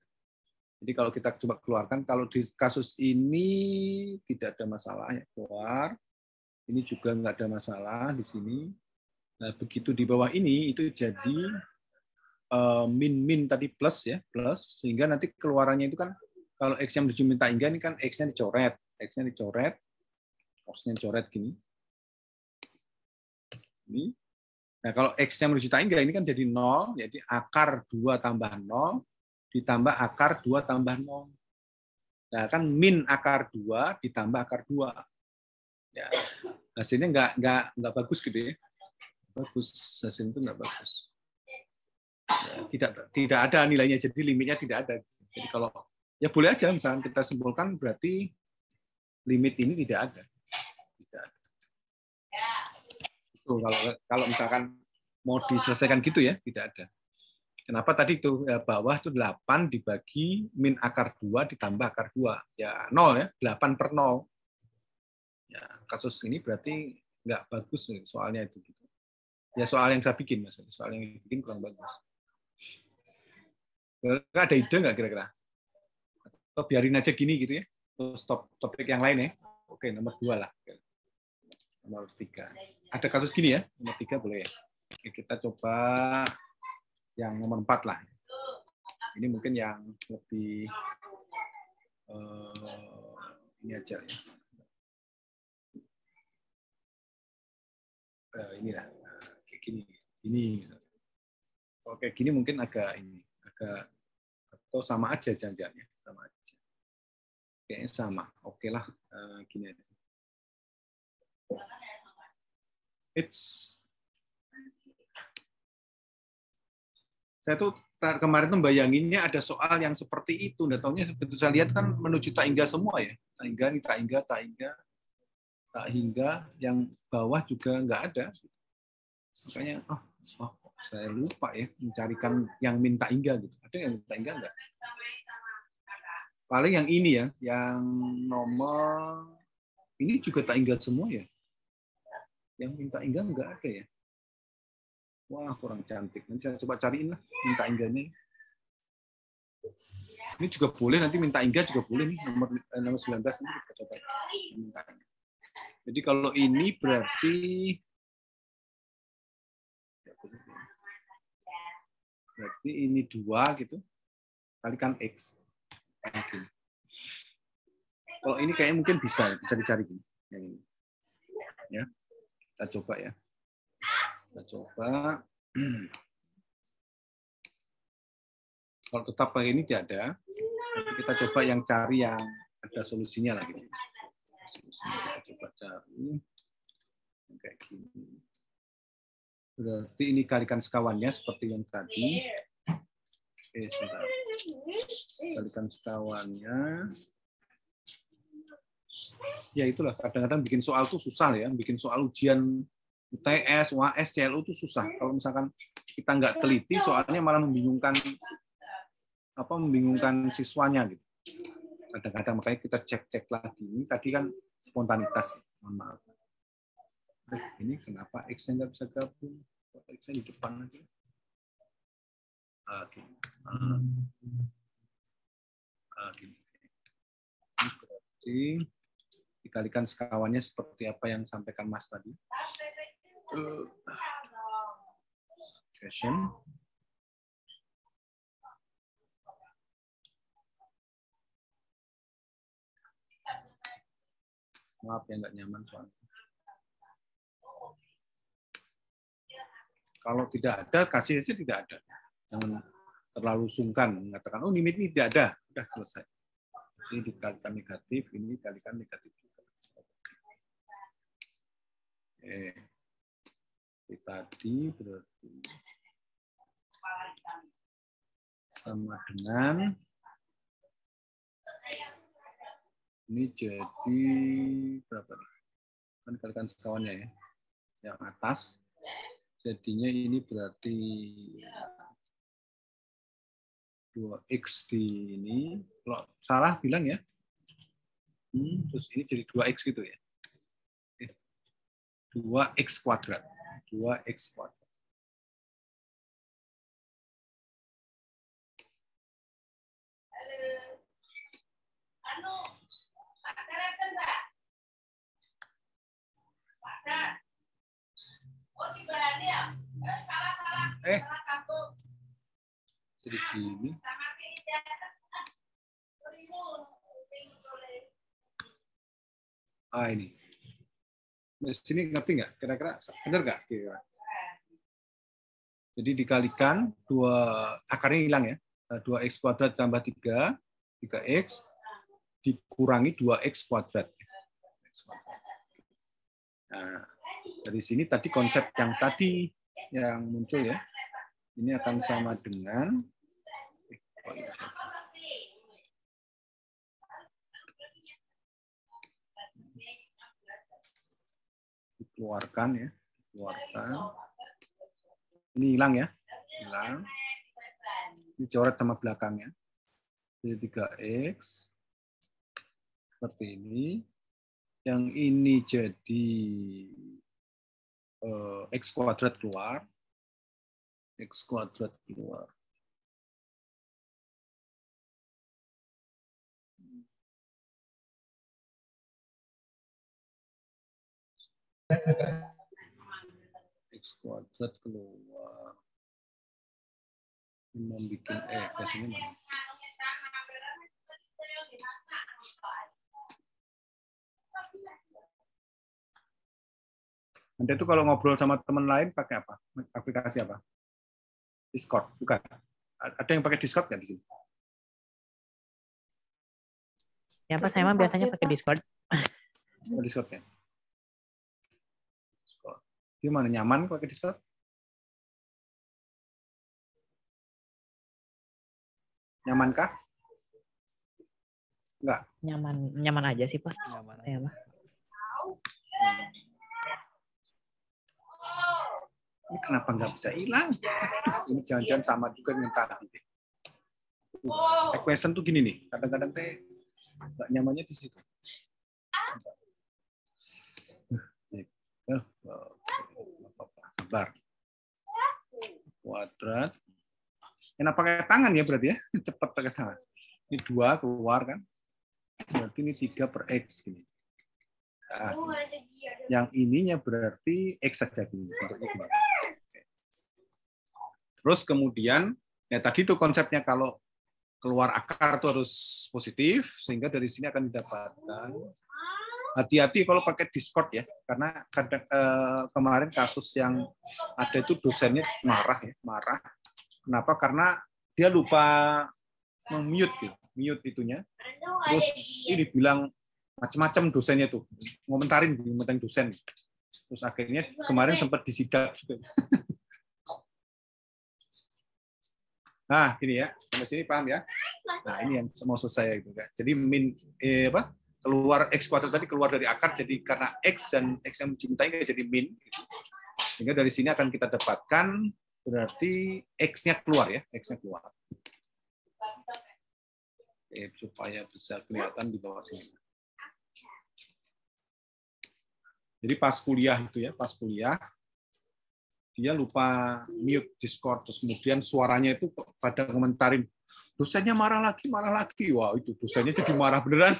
Jadi kalau kita coba keluarkan, kalau di kasus ini tidak ada masalah ya keluar. Ini juga nggak ada masalah di sini. Nah, begitu di bawah ini itu jadi min tadi plus ya, plus sehingga nanti keluarannya itu kan kalau X yang menuju minta hingga ini kan X-nya dicoret, X-nya dicoret gini. Ini. Nah, kalau X-nya menuju tak hingga ini kan jadi 0, jadi akar 2 tambah 0 ditambah akar 2 tambah 0. Nah, kan min akar 2 ditambah akar 2. Ya, hasilnya nggak bagus gitu ya. Bagus, hasilnya itu nggak bagus. Ya, tidak ada nilainya, jadi limitnya tidak ada. Jadi kalau ya boleh aja misalnya kita simpulkan berarti limit ini tidak ada. Tidak ada. Itu kalau misalkan mau diselesaikan gitu ya, tidak ada. Kenapa tadi itu bawah itu 8 dibagi min akar 2 ditambah akar 2. Ya 0 ya, 8 per 0. Ya, kasus ini berarti nggak bagus soalnya itu gitu. Ya soal yang saya bikin maksudnya, soal yang bikin kurang bagus. Ada ide nggak kira-kira? Atau biarin aja gini gitu ya. Terus topik yang lain ya. Oke, nomor 2 lah. Nomor 3. Ada kasus gini ya, nomor 3 boleh ya. Oke, kita coba yang nomor 4 lah. Ini mungkin yang lebih ini aja ya. Inilah kayak gini. Ini. Kalau kayak gini mungkin agak atau sama aja janjiannya, sama aja. Kayaknya sama. Oke lah, gini aja. Saya tuh kemarin tuh bayanginnya ada soal yang seperti itu. Nggak taunya begitu saya lihat kan menuju tak hingga semua ya. Tak hingga, yang bawah juga nggak ada. Makanya, saya lupa ya mencarikan yang minta hingga gitu. Ada yang minta hingga nggak? Paling yang ini ya, yang nomor ini juga tak hingga semua ya. Yang minta hingga nggak ada ya. Wah, kurang cantik. Nanti saya coba cariin lah minta hingganya. Ini juga boleh, nanti minta hingga juga boleh nih, nomor 19 nanti kita coba minta. Jadi kalau ini berarti ini 2 gitu, kalikan X. Oke. Kalau ini kayaknya mungkin bisa dicari gini. Yang ini. Ya, kita coba ya. Kita coba. Kalau tetap pakai ini tidak ada, tapi kita coba yang cari yang ada solusinya lagi. Solusinya kita coba cari kayak gini. Berarti ini kalikan sekawannya seperti yang tadi. Oke, sebentar. Kalikan sekawannya. Ya itulah, kadang-kadang bikin soal tuh susah ya, bikin soal ujian UTS, UAS, CLU itu susah. Kalau misalkan kita nggak teliti, soalnya malah membingungkan siswanya gitu. Kadang-kadang makanya kita cek lagi. Ini tadi kan spontanitas. Mohon maaf. Ini kenapa X-nya nggak bisa gabung? X-nya di depan aja. Oke. Gini. Berarti dikalikan sekawannya seperti apa yang sampaikan Mas tadi. Question. Maaf ya, nggak nyaman soalnya. Kalau tidak ada, kasih aja tidak ada. Jangan terlalu sungkan mengatakan, oh limit ini tidak ada. Sudah selesai. Ini dikalikan negatif, ini dikalikan negatif juga. Tadi berarti sama dengan ini jadi berapa nih? Kan kalikan sekawannya ya. Yang atas jadinya ini berarti 2x di ini. Kalau salah bilang ya. Terus ini jadi 2x gitu ya. 2x kuadrat. 2x kuadrat. Jadi gini. Ini. Di sini ngerti nggak? Kira-kira benar nggak? Jadi dikalikan akarnya hilang ya. 2x kuadrat tambah 3x dikurangi 2x kuadrat. Nah, dari sini tadi konsep yang tadi yang muncul ya. Ini akan sama dengan dikeluarkan ya, dikeluarkan. Ini hilang ya, hilang. Ini coret sama belakangnya. Jadi 3x seperti ini. Yang ini jadi x kuadrat keluar. X kuadrat keluar. X kuadrat keluar. Ini membuat ke sini mana? Anda itu kalau ngobrol sama teman lain pakai apa? Aplikasi apa? Discord, bukan? Ada yang pakai Discord nggak di sini? Ya Pak, saya mah biasanya pakai Discord. Discord ya. Discord. Gimana, nyaman pakai Discord? Nyamankah? Enggak. Nyaman aja sih Pak. Nyaman. Ya, Pak. Ini kenapa nggak bisa hilang? Ini jangan-jangan sama juga dengan tadi. Equation tuh gini nih, kadang-kadang teh nggak nyamannya di situ. Sabar. Kuadrat. Enak pakai tangan ya berarti ya, cepat pakai tangan. Ini 2 keluar kan, berarti ini 3 per x gini. Nah, yang ininya berarti x saja gini, bentuknya gini. Terus kemudian ya tadi itu konsepnya kalau keluar akar itu harus positif, sehingga dari sini akan didapatkan. Hati-hati kalau pakai Discord ya, karena kadang kemarin kasus yang ada itu dosennya marah ya, marah. Kenapa? Karena dia lupa mute gitu, mute itunya. Terus ini bilang macam-macam dosennya tuh, ngomentarin dosen. Terus akhirnya kemarin sempat disidak juga. Nah, ini ya, sampai sini paham ya? Nah, ini yang mau selesai itu. Jadi keluar x kuadrat tadi keluar dari akar, jadi karena x dan x yang mencintai jadi min. Gitu. Sehingga dari sini akan kita dapatkan berarti x-nya keluar ya, x-nya keluar. Supaya bisa kelihatan di bawah sini. Jadi pas kuliah itu ya, pas kuliah dia lupa mute Discord, terus kemudian suaranya itu pada komentarin, dosennya marah lagi. Wah, itu dosennya jadi marah beneran.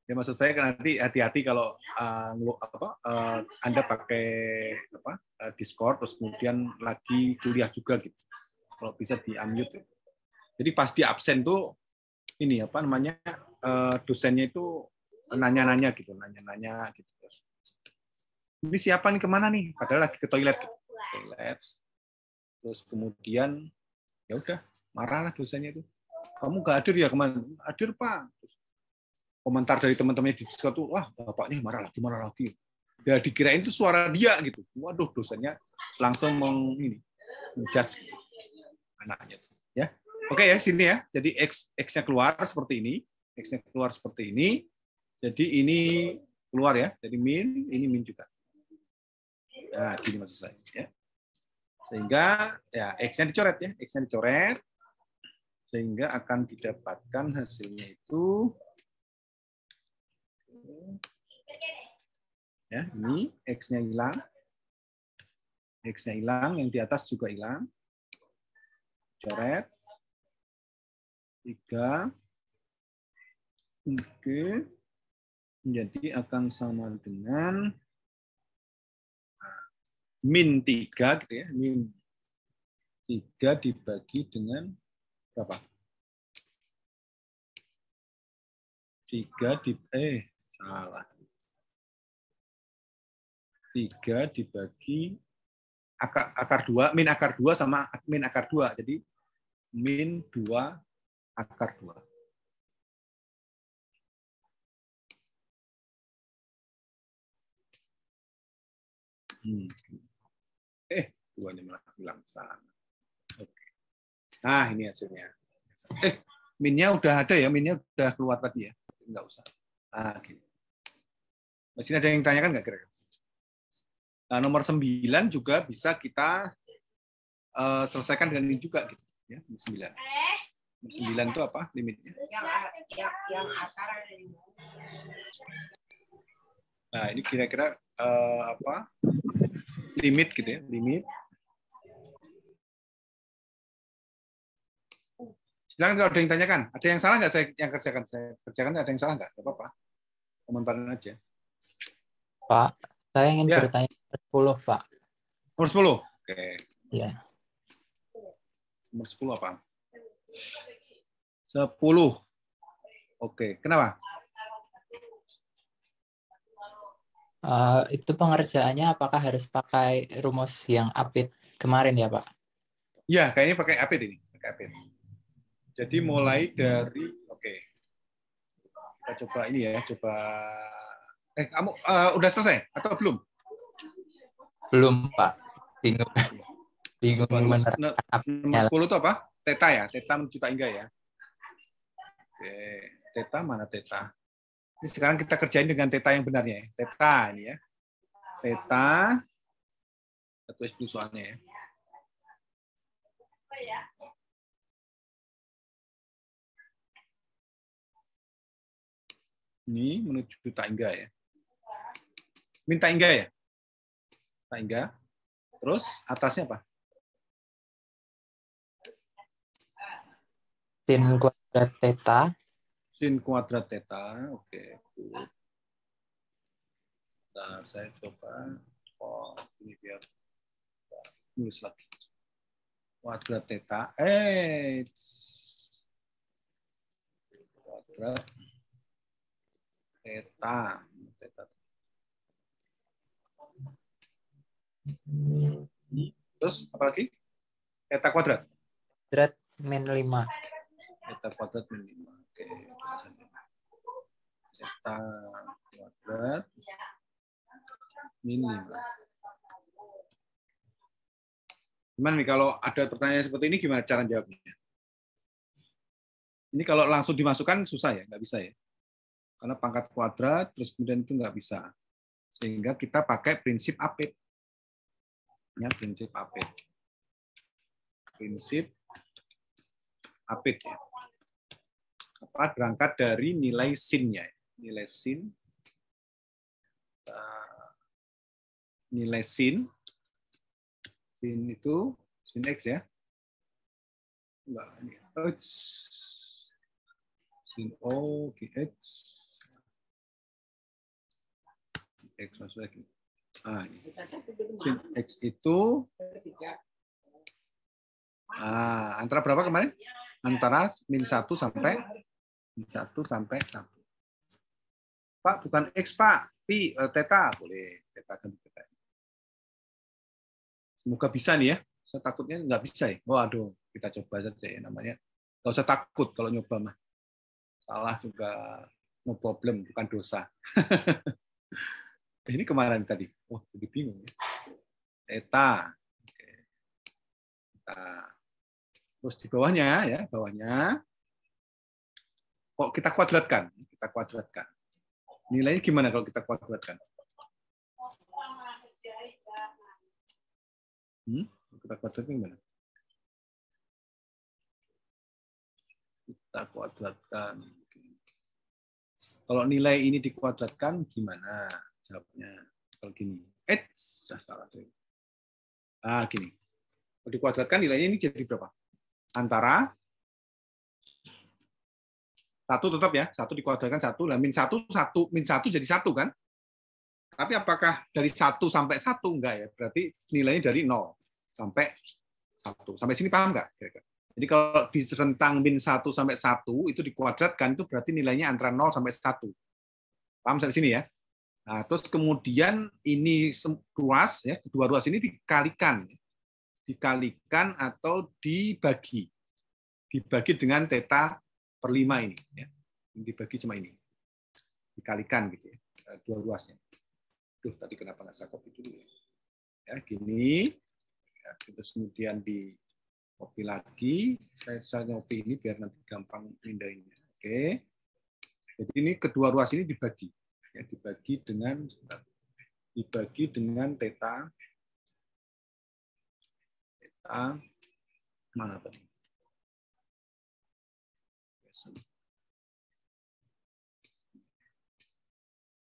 Ya maksud saya kan nanti hati-hati kalau Anda pakai Discord terus kemudian lagi kuliah juga gitu. Kalau bisa di unmute. Jadi pas di absen tuh ini dosennya itu nanya-nanya gitu, nanya-nanya gitu. Ini siapa nih kemana nih? Padahal lagi ke toilet. Gitu. Toilet. Terus kemudian ya udah marahlah dosennya itu. Kamu nggak hadir ya kemana? Hadir Pak. Terus, komentar dari teman-temannya di Discord tuh, wah bapaknya marah lagi. Ya dikirain itu suara dia gitu. Waduh, dosennya langsung menjudge anaknya. Ya, oke ya sini ya. Jadi x-nya keluar seperti ini, x-nya keluar seperti ini. Jadi ini keluar ya. Jadi min, ini min juga. Nah, gini maksud saya. Ya. Sehingga ya x-nya dicoret ya, x-nya dicoret, sehingga akan didapatkan hasilnya itu. Ya, ini X-nya hilang. X-nya hilang, yang di atas juga hilang. Coret. 3. Oke. Jadi akan sama dengan min 3 gitu ya. Min 3 dibagi dengan berapa? 3 salah. 3 dibagi akar 2, min akar 2 sama min akar 2. Jadi min 2 akar 2. Duanya malah bilang salah. Oke. Nah, ini hasilnya. Minnya udah ada ya, minnya udah keluar tadi ya. Enggak usah. Nah, gini. Masih ada yang tanyakan nggak kira-kira? Nah, nomor 9 juga bisa kita selesaikan dengan ini juga gitu ya. 9. 9 itu apa limitnya? Nah, ini kira-kira limit gitu ya, limit. Silakan kalau ada yang tanyakan. Ada yang salah nggak saya yang kerjakan? Saya kerjakan ada yang salah nggak? Nggak apa-apa. Komentarin aja. Pak, saya ingin bertanya 10, Pak. Nomor 10. Oke. Iya. Nomor 10 apa? 10. Oke, kenapa? Itu pengerjaannya apakah harus pakai rumus yang APIT kemarin ya, Pak? Ya, kayaknya pakai APIT ini. Pakai APIT. Jadi mulai dari, kita coba ini ya, kamu udah selesai atau belum? Belum, Pak. Bingung nomor 10 itu apa? Theta ya, theta menjuta hingga ya. Oke, theta mana theta? Ini sekarang kita kerjain dengan theta yang benarnya ya. Theta ini ya. Theta, kita tulis dulu soalnya ya. Ini menuju Taingga ya. Minta hingga ya? Taingga. Terus atasnya apa? Sin kuadrat theta. Sin kuadrat theta. Oke. Bentar, saya coba. Ini biar nulis lagi. Kuadrat theta. Kuadrat theta. Terus apa lagi? Theta kuadrat. Kuadrat min 5. Theta kuadrat min 5. Oke. Theta kuadrat min 5. Gimana nih kalau ada pertanyaan seperti ini gimana cara jawabnya? Ini kalau langsung dimasukkan susah ya, nggak bisa ya. Karena pangkat kuadrat terus kemudian itu nggak bisa. Sehingga kita pakai prinsip APIT. Ya, prinsip APIT. Prinsip APIT ya. Berangkat dari nilai sin-nya. Nilai sin. Nilai sin. Sin itu sin X ya. Enggak, ini X. Sin O, GX. X maksudnya gini. Ini. Sin X itu antara berapa kemarin? Antara min 1 sampai 1. Pak, bukan X, Pak. Pi, theta. Boleh. Theta kan theta. Semoga bisa nih ya. Saya takutnya nggak bisa ya. Waduh, kita coba saja ya namanya. Nggak usah takut kalau nyoba mah. Salah juga no problem, bukan dosa. Ini kemarin tadi. Jadi bingung ya. Theta. Terus di bawahnya ya, kok kita kuadratkan. Nilainya gimana kalau kita kuadratkan? Kita kuadratkan gimana? Kita kuadratkan. Kalau nilai ini dikuadratkan gimana? Jawabnya kalau gini. Salah. Gini. Kalau dikuadratkan nilainya ini jadi berapa? Antara 1 tetap ya, 1 dikuadratkan 1, nah min 1 jadi 1 kan? Tapi apakah dari 1 sampai 1? Enggak ya, berarti nilainya dari 0 sampai 1. Sampai sini paham nggak? Jadi kalau di rentang min 1 sampai 1 itu dikuadratkan, itu berarti nilainya antara 0 sampai 1. Paham sampai sini ya? Nah, terus kemudian ini ruas, ya, kedua ruas ini dikalikan atau dibagi dengan theta per 5 ini, ya. Dibagi sama ini, dikalikan gitu ya, dua ruasnya. Tadi kenapa nggak saya copy dulu ya, gini, ya, terus kemudian di copy lagi, saya copy ini biar nanti gampang pindahinnya. Oke, jadi ini kedua ruas ini dibagi, ya, dibagi dengan theta mana tadi?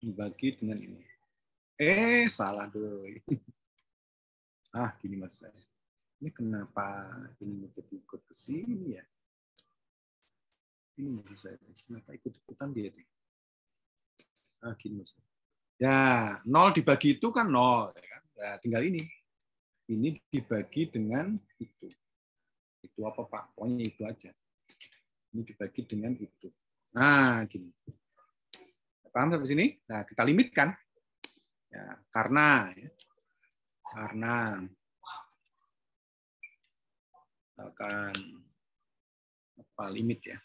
Dibagi dengan ini. Salah tuh. Gini mas saya. Ini kenapa ini menjadi ikut ke sini ya? Ini maksud saya. Kenapa ikut-ikutan dia nih? Gini mas. Ya, 0 dibagi itu kan 0, ya kan? Nah, tinggal ini. Ini dibagi dengan itu. Itu apa Pak? Pokoknya itu aja. Ini dibagi dengan itu. Nah, gini. Paham sampai sini? Nah, kita limitkan. Ya, karena misalkan apa limit ya?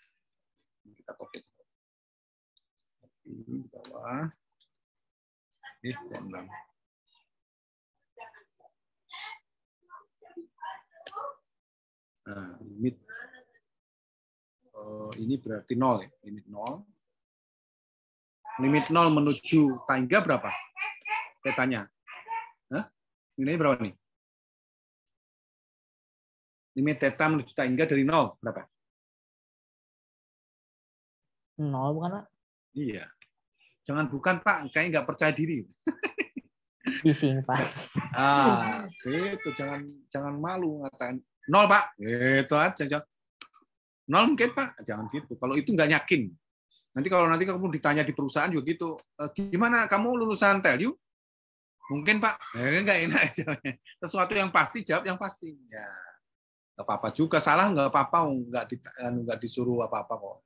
Kita copy. Ini di bawah. Kondang. Nah, limit ini berarti 0 ya, limit 0. Limit 0 menuju tangga berapa? Tetanya. Nilainya berapa nih? Limit theta menuju tangga dari 0 berapa? 0 bukan, Pak? Iya. Jangan bukan, Pak. Kayaknya nggak percaya diri. Bising, Pak. Itu jangan malu ngatain 0, Pak. Gitu aja. 0 mungkin, Pak. Jangan gitu. Kalau itu nggak yakin. Nanti kamu ditanya di perusahaan juga gitu. Gimana kamu lulusan Telyu? Mungkin, Pak. Nggak enak jawabnya. Sesuatu yang pasti, jawab yang pasti. Ya. Nggak apa-apa juga. Salah nggak apa-apa. Nggak disuruh apa-apa kok.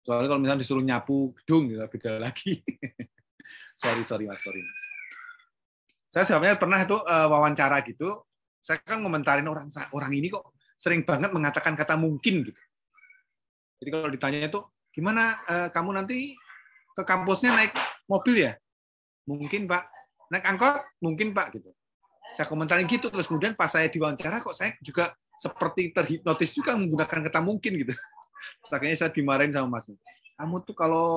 Soalnya kalau misalnya disuruh nyapu gedung, ya beda lagi. sorry mas. Saya sebenarnya pernah itu wawancara gitu. Saya kan ngomentarin orang ini kok sering banget mengatakan kata mungkin gitu. Jadi kalau ditanya itu, gimana kamu nanti ke kampusnya naik mobil ya? Mungkin Pak. Naik angkot? Mungkin Pak gitu. Saya komentarin gitu, terus kemudian pas saya diwawancara kok saya juga seperti terhipnotis juga menggunakan kata mungkin gitu. Terus akhirnya saya dimarahin sama Mas. Kamu tuh kalau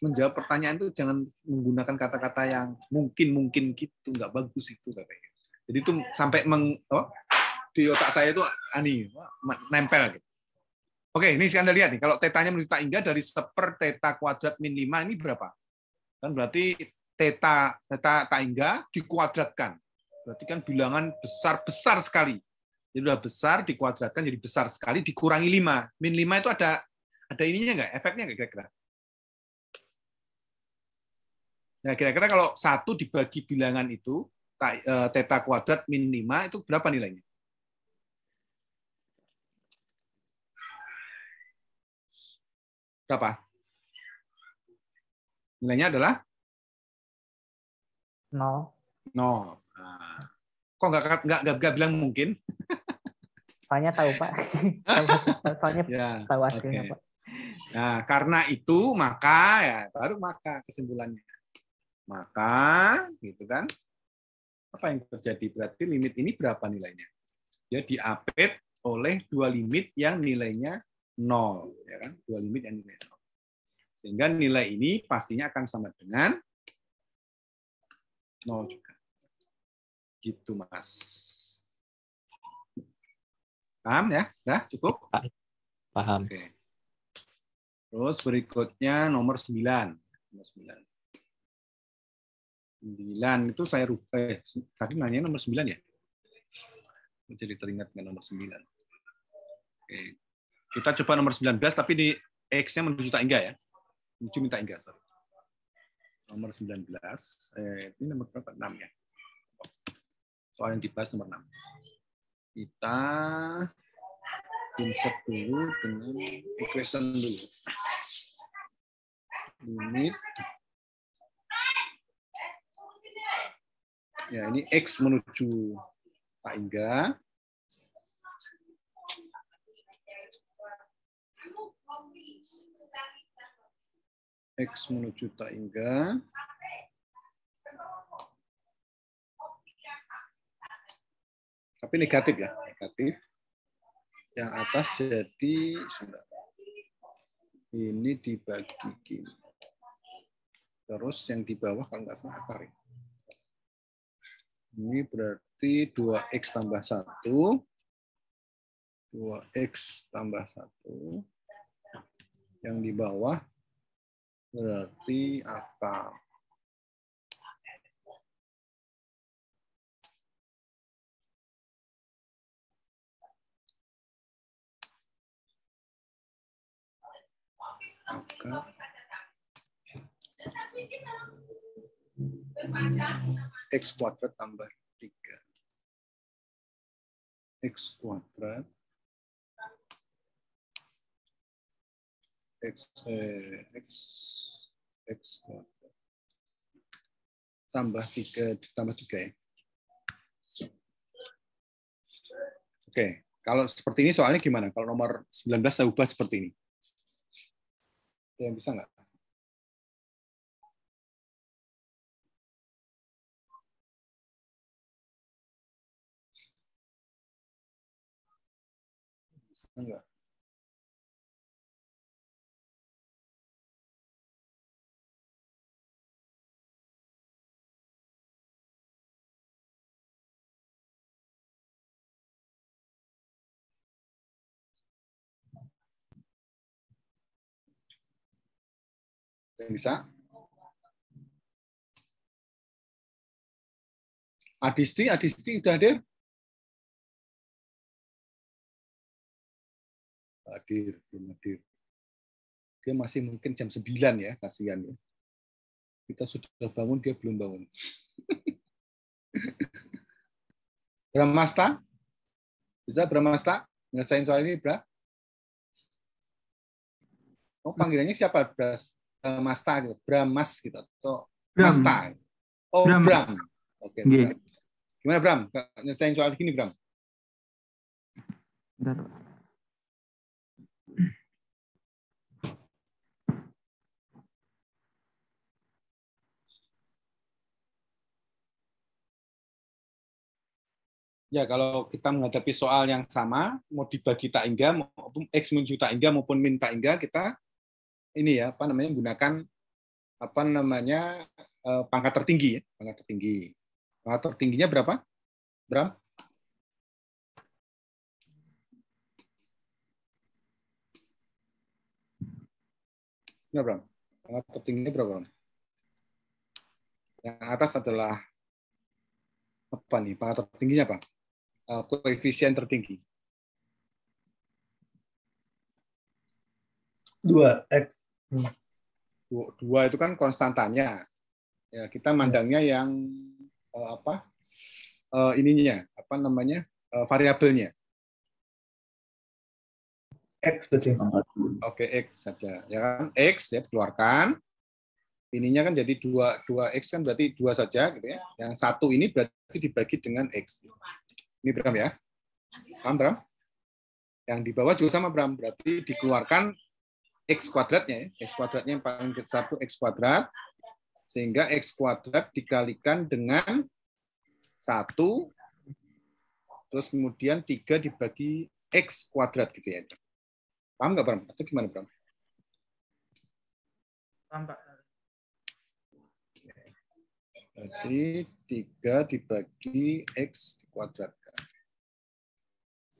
menjawab pertanyaan itu jangan menggunakan kata-kata yang mungkin gitu, nggak bagus itu katanya. Jadi itu sampai di otak saya itu nempel gitu. Oke, ini Anda lihat nih, kalau tetanya menuju tangga dari 1/4 theta kuadrat min 5 ini berapa? Kan berarti theta tangga dikuadratkan. Berarti kan bilangan besar sekali. Jadi udah besar dikuadratkan jadi besar sekali dikurangi 5. Min 5 itu ada ininya nggak? Efeknya nggak kira-kira? Nah, kira-kira kalau 1 dibagi bilangan itu, theta kuadrat min 5, itu berapa nilainya? Berapa? Nilainya adalah 0. 0. Nah, kok nggak bilang mungkin? Soalnya tahu, Pak. Soalnya Ya, tahu hasilnya, oke. Pak. Nah, karena itu maka ya baru maka kesimpulannya. Maka gitu kan. Apa yang terjadi? Berarti limit ini berapa nilainya? Dia diapit oleh 2 limit yang nilainya 0, ya kan? 2 limit yang nilainya 0. Sehingga nilai ini pastinya akan sama dengan 0 juga. Gitu, Mas. Paham ya? Dah, cukup? Paham. Oke. Terus berikutnya nomor 9. Nomor 9. 9 itu saya rubah. Tadi nanya nomor 9 ya? Jadi teringat dengan nomor 9. Oke. Kita coba nomor 19, tapi di X-nya menuju tak enggak ya? Menuju minta enggak, sorry. Nomor 19. Ini nomor berapa? 6 ya? Soal yang dibahas nomor 6. Kita insert dulu dengan equation dulu. Limit. Ya, ini X menuju tak hingga. X menuju tak hingga. Tapi negatif ya, negatif. Yang atas jadi ini dibagi gini. Terus yang di bawah kalau nggak salah akar. Ini berarti 2X tambah 1. 2X tambah 1. Yang di bawah berarti akar. Akar. X kuadrat tambah 3. X kuadrat. X kuadrat. Tambah 3 ya. Oke, kalau seperti ini soalnya gimana? Kalau nomor 19 saya ubah seperti ini. Yang bisa nggak? Bisa nggak? Yang bisa? Adisti udah hadir? Belum hadir. Dia masih mungkin jam 9 ya, kasihan ya. Kita sudah bangun, dia belum bangun. Bramasta? Bisa Bramasta? Ngelesain soal ini, Bra? Oh, panggilannya siapa? Bramasta gitu. Bramas gitu. Atau Masta. Oh, Bram. Oke, Bram. Gimana, Bram? Ngelesain soal ini, Bram? Bentar. Ya, kalau kita menghadapi soal yang sama, mau dibagi tak hingga, maupun X menuju tak hingga maupun min tak hingga, kita ini ya, gunakan pangkat tertinggi ya, pangkat tertinggi. Pangkat tertingginya berapa, Bram? Nah, Bram. Pangkat tertingginya berapa, Bram? Yang atas adalah apa nih? Pangkat tertingginya apa? Koefisien tertinggi. 2X. 2 itu kan konstantanya. Ya, kita mandangnya yang ininya, variabelnya. X berarti. Oke, X saja. Ya kan? X ya keluarkan. Ininya kan jadi 2X kan berarti 2 saja gitu ya. Yang satu ini berarti dibagi dengan X. Ini Bram ya. Paham Bram? Yang di bawah juga sama Bram. Berarti dikeluarkan X kuadratnya ya. X kuadratnya yang paling satu X kuadrat. Sehingga X kuadrat dikalikan dengan 1. Terus kemudian 3 dibagi X kuadrat gitu ya. Paham nggak Bram? Atau gimana Bram? Paham, Pak. Berarti 3 dibagi X dikuadratkan.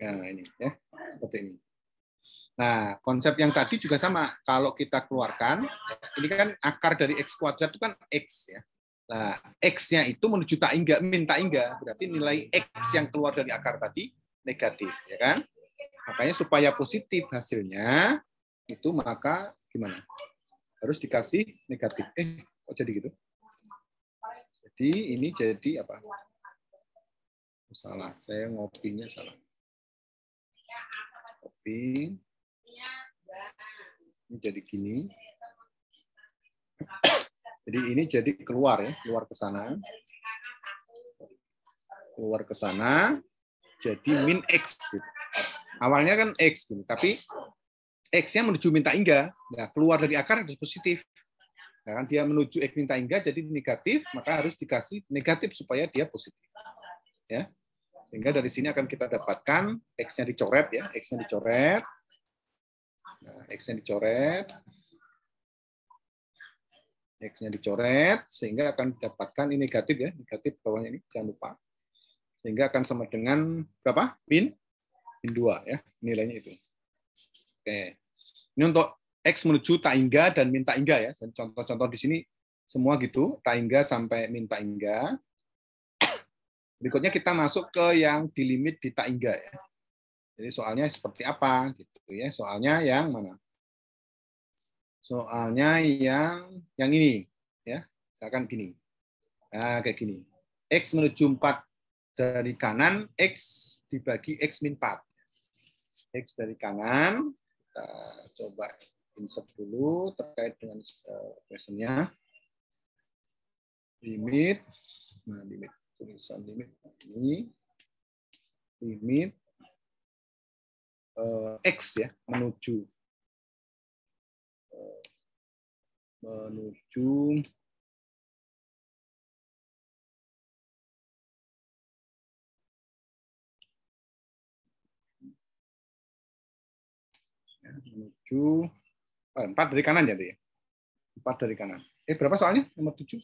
Nah, ini ya, seperti ini. Nah, konsep yang tadi juga sama. Kalau kita keluarkan, ini kan akar dari X kuadrat itu kan X ya. Nah, X-nya itu menuju taingga, min taingga. Berarti nilai X yang keluar dari akar tadi negatif, ya kan? Makanya supaya positif hasilnya, itu maka gimana? Harus dikasih negatif. Kok jadi gitu? Jadi ini jadi apa? Salah, saya ngopinya salah. Kopi. Ini jadi gini. Jadi ini jadi keluar ya, keluar ke sana. Keluar ke sana, jadi min X. Gitu. Awalnya kan X, gitu. Tapi X-nya menuju minta hingga. Nah, keluar dari akar harus positif. Nah, kan dia menuju X minta hingga jadi negatif, maka harus dikasih negatif supaya dia positif. Ya. Sehingga dari sini akan kita dapatkan X-nya dicoret ya, X-nya dicoret. Nah, X-nya dicoret. X-nya dicoret sehingga akan didapatkan ini negatif ya, negatif bawahnya ini jangan lupa. Sehingga akan sama dengan berapa? Min 2 ya, nilainya itu. Oke. Ini untuk X menuju taingga dan min taingga ya. Contoh-contoh di sini semua gitu, taingga sampai min taingga. Berikutnya kita masuk ke yang di limit di taingga ya. Jadi soalnya seperti apa gitu ya? Soalnya yang mana? Soalnya yang ini ya. Misalkan gini. Nah, kayak gini. X menuju 4 dari kanan, X dibagi X min 4. X dari kanan, kita coba insert dulu terkait dengan questionnya. Limit, nah limit, tulisan limit ini, limit X ya, menuju menuju 4 dari kanan jadi ya. 4 dari kanan. Berapa soalnya? Nomor 7?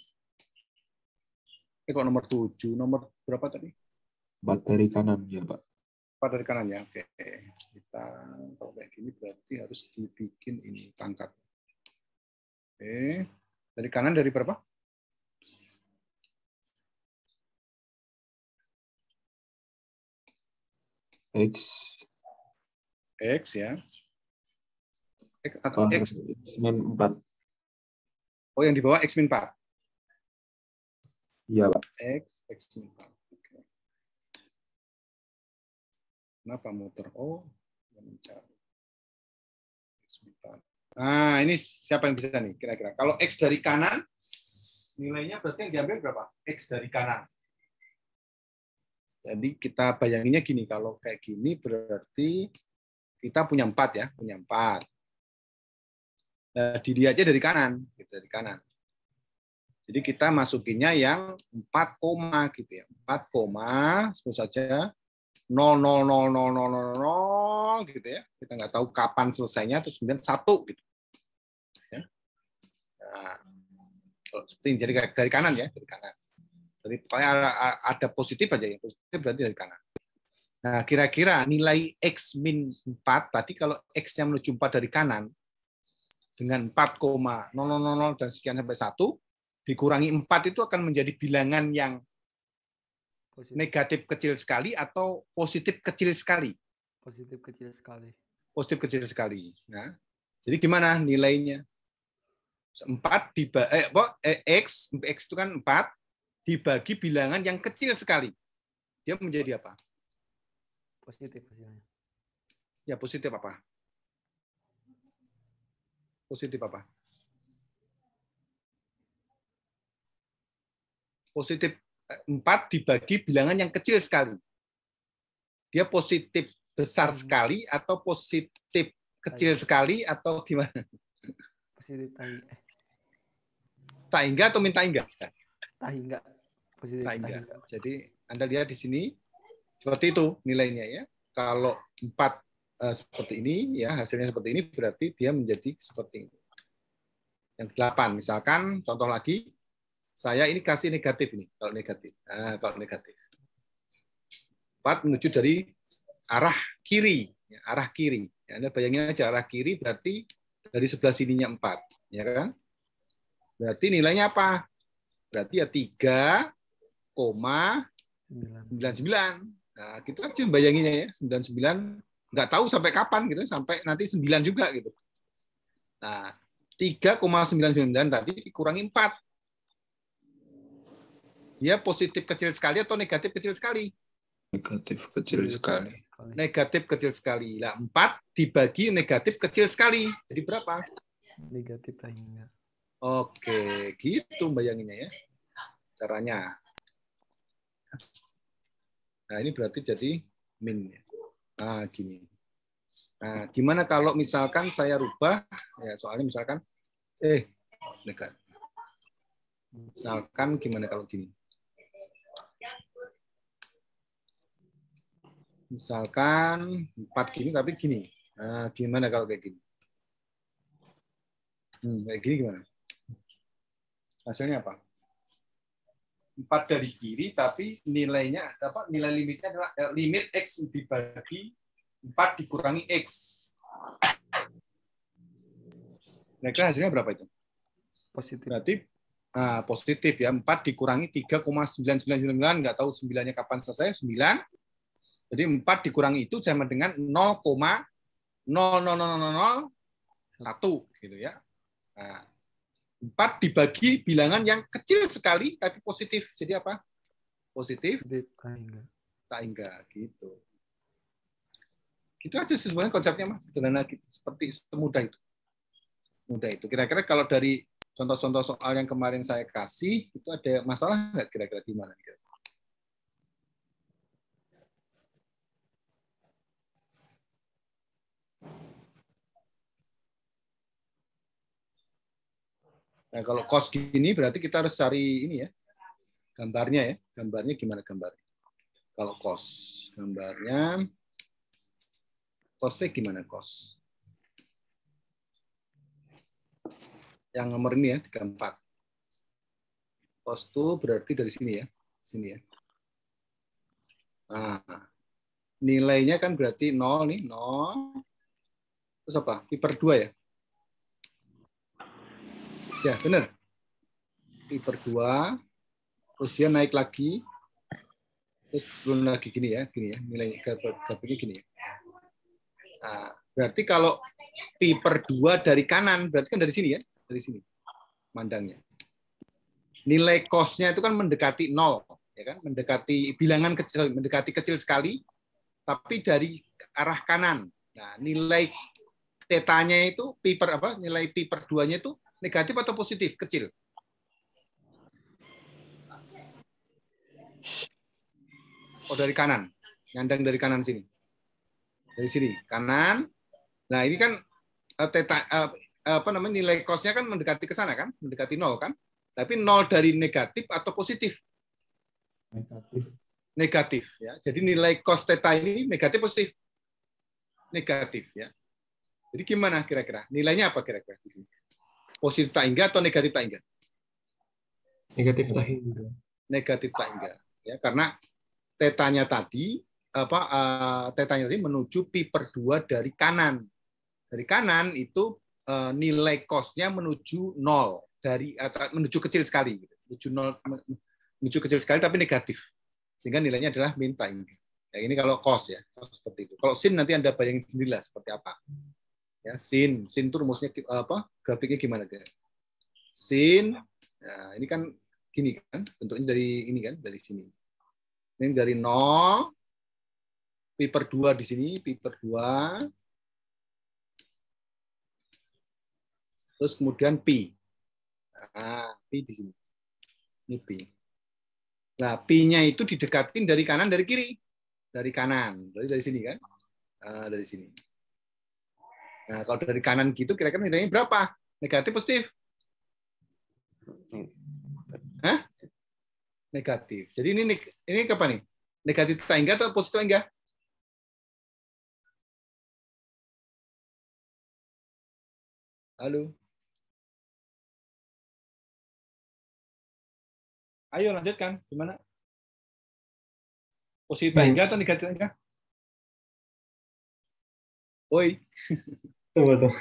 Kok nomor 7? Nomor berapa tadi? 4 dari kanan ya, Pak. 4 dari kanan ya. Oke. Kita kalau kayak gini berarti harus dibikin ini pangkat. Oke. Dari kanan dari berapa? X ya. X atau X min 4. Oh, yang di bawah X min 4. Iya, Pak. X min 4. Oke. Kenapa muter? Oh, mencari X min 4. Nah, ini siapa yang bisa nih kira-kira? Kalau X dari kanan, nilainya berarti yang diambil berapa? X dari kanan. Jadi kita bayanginnya gini, kalau kayak gini berarti kita punya 4 ya, punya 4. Nah, dilihatnya dari kanan, gitu, dari kanan. Jadi kita masukinnya yang 4, gitu ya. 4, sebut saja 0,00000 gitu ya. Kita nggak tahu kapan selesainya, terus kemudian 1 gitu. Ya. Nah, seperti ini, jadi dari kanan ya, dari kanan. Jadi pokoknya ada positif aja ya, positif berarti dari kanan. Nah, kira-kira nilai X min 4 tadi kalau X-nya menuju 4 dari kanan dengan 4,000 dan sekian sampai 1 dikurangi 4 itu akan menjadi bilangan yang negatif kecil sekali atau positif kecil sekali? Positif kecil sekali. Positif kecil sekali. Nah, jadi gimana nilainya? X itu kan 4 dibagi bilangan yang kecil sekali. Dia menjadi apa? Positif hasilnya. Ya, positif apa? Positif apa? Positif 4 dibagi bilangan yang kecil sekali. Dia positif besar sekali atau positif kecil sekali atau gimana? Positif Tak hingga atau minta hingga? tak hingga. Positif Tak tak hingga. hingga. Jadi Anda lihat di sini seperti itu nilainya ya. Kalau 4 seperti ini ya, hasilnya seperti ini berarti dia menjadi seperti ini. Yang 8 misalkan contoh lagi, saya ini kasih negatif ini kalau negatif. Nah, kalau negatif. 4 menuju dari arah kiri, ya, arah kiri. Ya, Anda bayangin aja arah kiri berarti dari sebelah sininya 4, ya kan? Berarti nilainya apa? Berarti ya 3,99. Nah, gitu aja bayanginnya ya, 99 nggak tahu sampai kapan gitu, sampai nanti 9 juga gitu. Nah, 3,99 tadi dikurangi 4. Dia positif kecil sekali atau negatif kecil sekali? Negatif kecil sekali. Negatif kecil sekali. Lah 4 dibagi negatif kecil sekali. Jadi berapa? Negatif tak hingga. Oke, gitu bayanginnya ya. Caranya. Nah, ini berarti jadi min. Nah, gini. Nah, gimana kalau misalkan saya rubah ya, soalnya misalkan negatif. Misalkan gimana kalau gini? Misalkan 4 gini tapi gini. Nah, gimana kalau kayak gini? Kayak gini gimana? Hasilnya apa? 4 dari kiri tapi nilainya apa? Nilai limitnya adalah limit X dibagi 4 dikurangi X. Kira-kira hasilnya berapa itu? Positif. Berarti positif ya. 4 dikurangi 3,999, nggak tahu 9-nya kapan selesai, 9. Jadi 4 dikurangi itu sama dengan 0,00001 gitu ya. Nah, 4 dibagi bilangan yang kecil sekali tapi positif. Jadi apa? Positif tak hingga gitu. Gitu aja sebenarnya konsepnya Mas. Sederhana gitu. Seperti semudah itu. Mudah itu. Kira-kira kalau dari contoh-contoh soal yang kemarin saya kasih itu ada masalah nggak kira-kira gimana? Nah, kalau cos gini berarti kita harus cari ini ya. Gambarnya ya. Gambarnya gimana gambarnya? Kalau cos, gambarnya cosnya gimana cos? Yang nomor ini ya, 34. Cos itu berarti dari sini ya. Sini ya. Nah, nilainya kan berarti 0 nih, 0. Terus apa? Pi per 2 ya? Ya, benar. Pi per 2. Terus dia naik lagi. Terus turun lagi gini ya, nilainya grafiknya gini ya. Nah, berarti kalau pi per 2 dari kanan, berarti kan dari sini ya, dari sini mandangnya. Nilai cos-nya itu kan mendekati 0, ya kan? Mendekati bilangan kecil, mendekati kecil sekali, tapi dari arah kanan. Nah, nilai tetanya itu pi per apa? Nilai pi per 2-nya itu negatif atau positif? Kecil. Oh, dari kanan. Nyandang dari kanan sini. Dari sini, kanan. Nah, ini kan nilai cos-nya kan mendekati ke sana kan? Mendekati 0 kan? Tapi 0 dari negatif atau positif? Negatif. Negatif ya. Jadi nilai cos theta ini negatif positif? Negatif ya. Jadi gimana kira-kira? Nilainya apa kira-kira di sini? Positif tak hingga atau negatif tak hingga? Negatif tak hingga. Negatif tak hingga. Ya, karena tetanya tadi menuju pi per 2 dari kanan. Dari kanan itu nilai cos-nya menuju 0 menuju kecil sekali gitu. Menuju kecil sekali tapi negatif. Sehingga nilainya adalah min tak hingga. Ya, ini kalau cos ya, seperti itu. Kalau sin nanti Anda bayangin sendirilah seperti apa. Ya, sin itu rumusnya apa? Grafiknya gimana, guys? sin. Nah, ini kan gini kan, bentuknya dari ini kan, dari sini. Ini dari 0, pi per 2 di sini, pi per 2. Terus kemudian pi. Nah, pi di sini. Ini pi. Nah, pi-nya itu didekatin dari kanan, dari kiri. Dari kanan. Dari sini kan. Nah, dari sini. Nah, kalau dari kanan gitu, kira-kira nilainya berapa? Negatif, positif? Hah? Negatif. Jadi ini apa nih? Negatif tak enggak atau positif enggak? Halo. Ayo lanjutkan. Gimana? Positif enggak atau negatif enggak? Oi. Tunggu.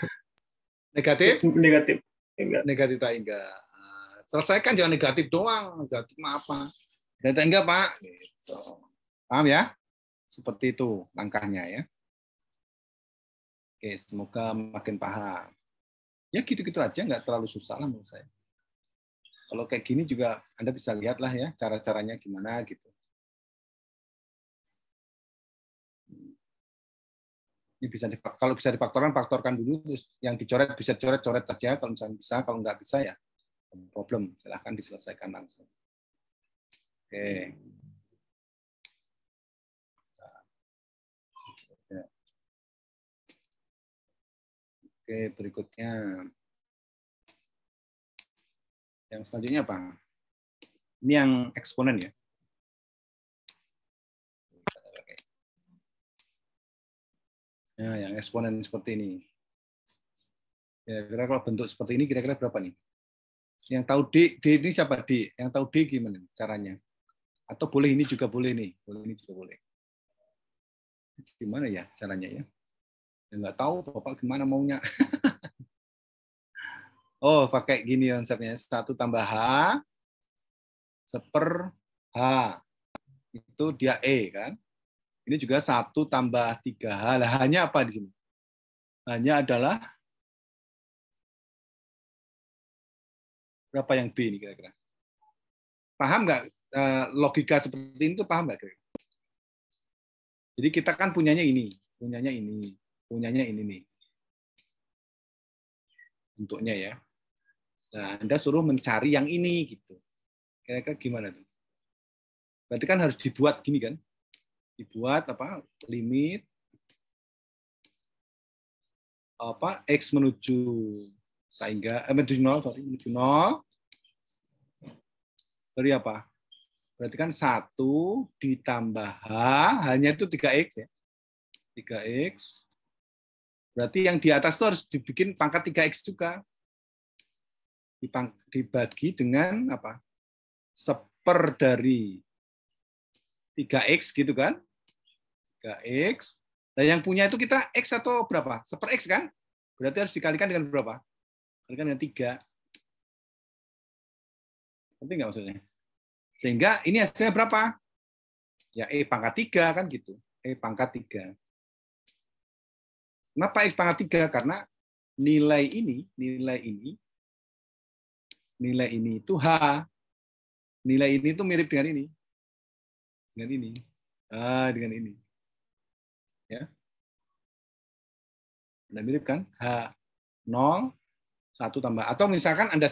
Negatif? Negatif. Enggak. Negatif tak enggak. Selesaikan jangan negatif doang. Negatif mah apa? Negatif enggak, Pak. Gitu. Paham ya? Seperti itu langkahnya ya. Oke, semoga makin paham. Ya gitu-gitu aja, nggak terlalu susah lah menurut saya. Kalau kayak gini juga Anda bisa lihat lah ya cara-caranya gimana gitu. Ini bisa kalau bisa difaktorkan, faktorkan dulu. Terus yang dicoret bisa coret saja. Kalau misalnya bisa, kalau nggak bisa ya problem. Silahkan diselesaikan langsung. Oke. Oke, berikutnya. Yang selanjutnya apa? Ini yang eksponen ya. Nah, yang eksponen seperti ini. Kira-kira kalau bentuk seperti ini, kira-kira berapa nih? Yang tahu D ini siapa D? Yang tahu D gimana caranya? Atau boleh ini juga boleh nih. Boleh ini juga boleh. Gimana ya caranya ya? Nggak tahu Bapak gimana maunya. Oh, pakai gini konsepnya. 1 tambah H seper H. Itu dia E kan. Ini juga 1 tambah 3H. Lah, hanya apa di sini? Hanya adalah berapa yang B ini kira-kira? Paham nggak logika seperti ini tuh paham nggak kira-kira? Jadi kita kan punyanya ini, punyanya ini nih. Bentuknya ya. Nah, Anda suruh mencari yang ini gitu. Kira-kira gimana tuh? Berarti kan harus dibuat gini kan? Dibuat apa? Limit apa x menuju menuju 0 dari apa? Berarti kan 1 ditambah H, hanya itu 3x ya. 3x. Berarti yang di atas itu harus dibikin pangkat 3x juga. Dibagi dengan apa? Seper dari 3x gitu kan? 3x. Nah, yang punya itu kita x atau berapa? Seper x kan? Berarti harus dikalikan dengan berapa? Kalikan dengan 3. Ngerti nggak maksudnya? Sehingga ini hasilnya berapa? Ya E pangkat 3 kan gitu. E pangkat 3. Kenapa X pangkat 3? Karena nilai ini itu H. Nilai ini itu mirip dengan ini. Dengan ini. Dengan ini. Ya. Anda mirip kan? H 0 1 tambah. Atau misalkan Anda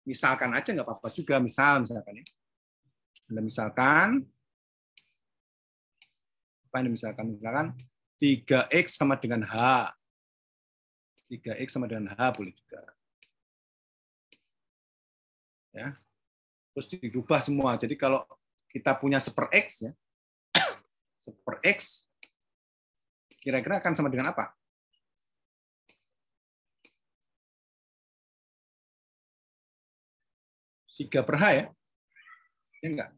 misalkan aja nggak apa-apa juga. Misalkan ya. Anda misalkan apa yang misalkan 3x sama dengan H. 3x sama dengan H boleh juga. Ya. Terus dirubah semua. Jadi kalau kita punya seper X ya. Seper X kira-kira akan sama dengan apa? Tiga per H ya? Ya enggak?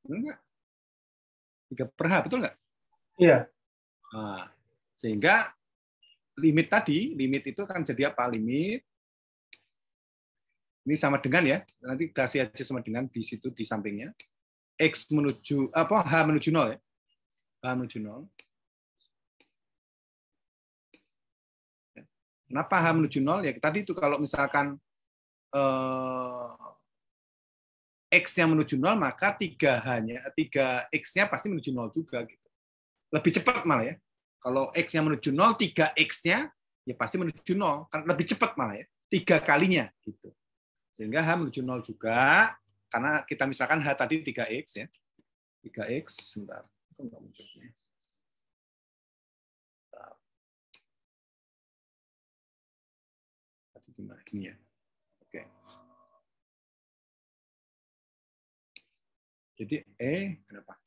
Enggak. 3 per H, betul nggak? Iya. Nah, sehingga limit itu akan jadi apa? Limit ini sama dengan ya, nanti kasih aja sama dengan di situ di sampingnya. X menuju apa? H menuju 0 ya. H menuju 0. Kenapa H menuju 0? Ya tadi itu kalau misalkan X-nya menuju 0, maka 3X-nya pasti menuju 0 juga. Gitu. Lebih cepat malah ya. Kalau X-nya menuju 0, 3X-nya ya pasti menuju 0. Karena lebih cepat malah ya. 3 kalinya. Gitu. Sehingga H menuju 0 juga. Karena kita misalkan H tadi 3X ya. 3X, sebentar. Kok nggak muncul? Tadi gimana? Gini ya. Oke. Jadi kenapa?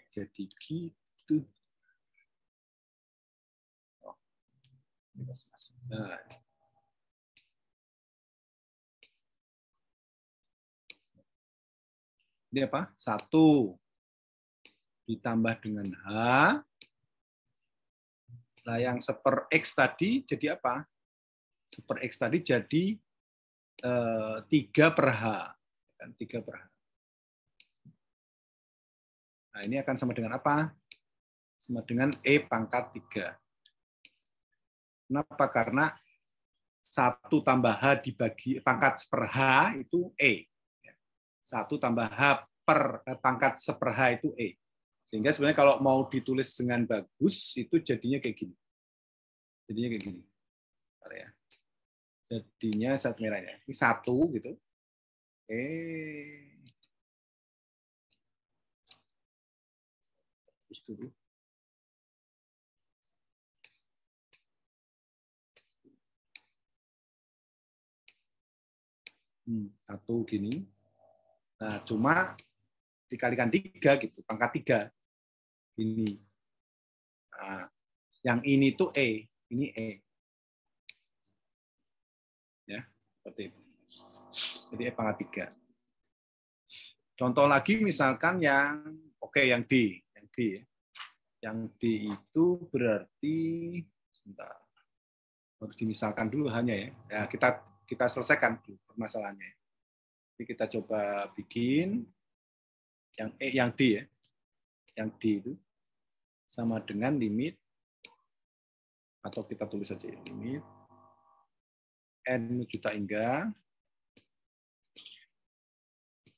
Jadi gitu. Oh, ini masuk. Nah. Ini apa? 1 ditambah dengan H. Nah, yang seper X tadi jadi apa? Seper X tadi jadi 3 per H. Kan 3 per H. Nah, ini akan sama dengan apa? Sama dengan E pangkat 3. Kenapa? Karena 1 tambah H dibagi pangkat per H itu E. 1 tambah H per pangkat seper H itu E. Sehingga sebenarnya kalau mau ditulis dengan bagus, itu jadinya kayak gini. Jadinya kayak gini. Bentar ya. Jadinya zat merahnya. Ini 1 gitu. Terus dulu. Satu gini. Nah, cuma dikalikan 3 gitu, pangkat 3. Ini. Nah, yang ini tuh E, ini E. Ya, seperti itu. Jadi E pangkat 3. Contoh lagi misalkan yang yang D, yang D. Yang D itu berarti sebentar. Harus dimisalkan dulu hanya ya. Ya, kita selesaikan dulu permasalahannya. Jadi kita coba bikin yang D ya. Yang D itu sama dengan limit, atau kita tulis saja limit N menuju tak hingga,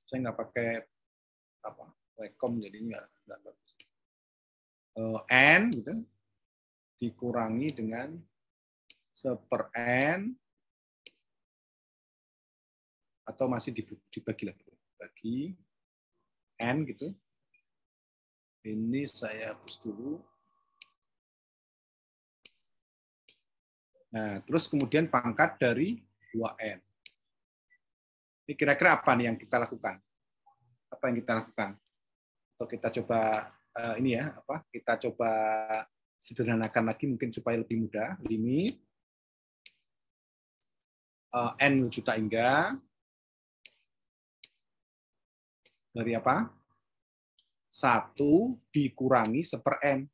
saya nggak pakai Wacom jadi nggak bagus. N gitu dikurangi dengan seper N, atau masih dibagi lagi, bagi N gitu. Ini saya hapus dulu. Nah, terus kemudian pangkat dari 2N. Ini kira-kira apa nih yang kita lakukan? Apa yang kita lakukan? Atau kita coba ini ya, kita coba sederhanakan lagi mungkin supaya lebih mudah. Limit N menuju tak hingga dari apa? 1 dikurangi seper N.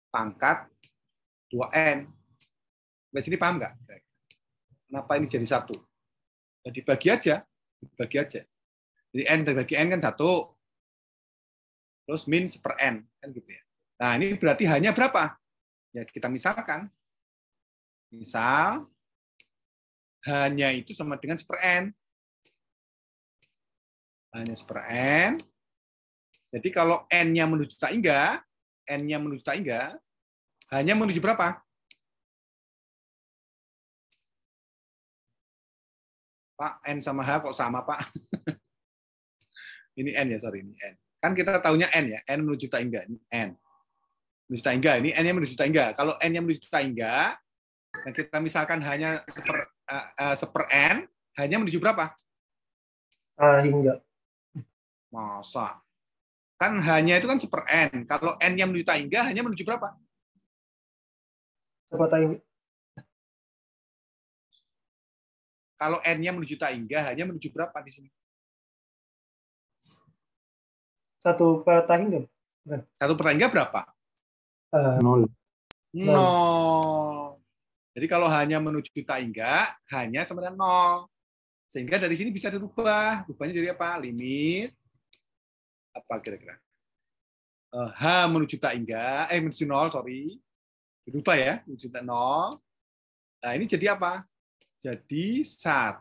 Pangkat 2N. Sampai sini paham nggak? Kenapa ini jadi 1? Ya, dibagi aja. Jadi N dibagi N kan 1. Terus min seper N. Kan gitu ya. Nah, ini berarti hanya berapa? Ya, kita misalkan. Misal, hanya itu sama dengan seper N. Hanya seper N. Jadi kalau N-nya menuju tak hingga, hanya menuju berapa? Pak, N sama H kok sama, Pak? Ini N ya, sorry. Ini N. Kan kita tahunya N ya, N menuju tak hingga. Ini N. Menuju tak hingga, ini N-nya menuju tak hingga. Kalau N-nya menuju tak hingga, yang kita misalkan hanya seper N, hanya menuju berapa? Hingga. Masa? Kan hanya itu kan seper N. Kalau N-nya menuju tak hingga, hanya menuju berapa? Seper tak hingga. Kalau N-nya menuju tak hingga, hanya menuju berapa di sini? 1 per tak hingga. 1 per tak hingga berapa? 0. 0. Jadi kalau hanya menuju tak hingga, hanya sama dengan 0. Sehingga dari sini bisa dirubah. Rubahnya jadi apa? Limit. Apa kira-kira? H menuju tak hingga, menuju 0, sorry. Berubah ya, wujudnya 0. Nah, ini jadi apa? Jadi 1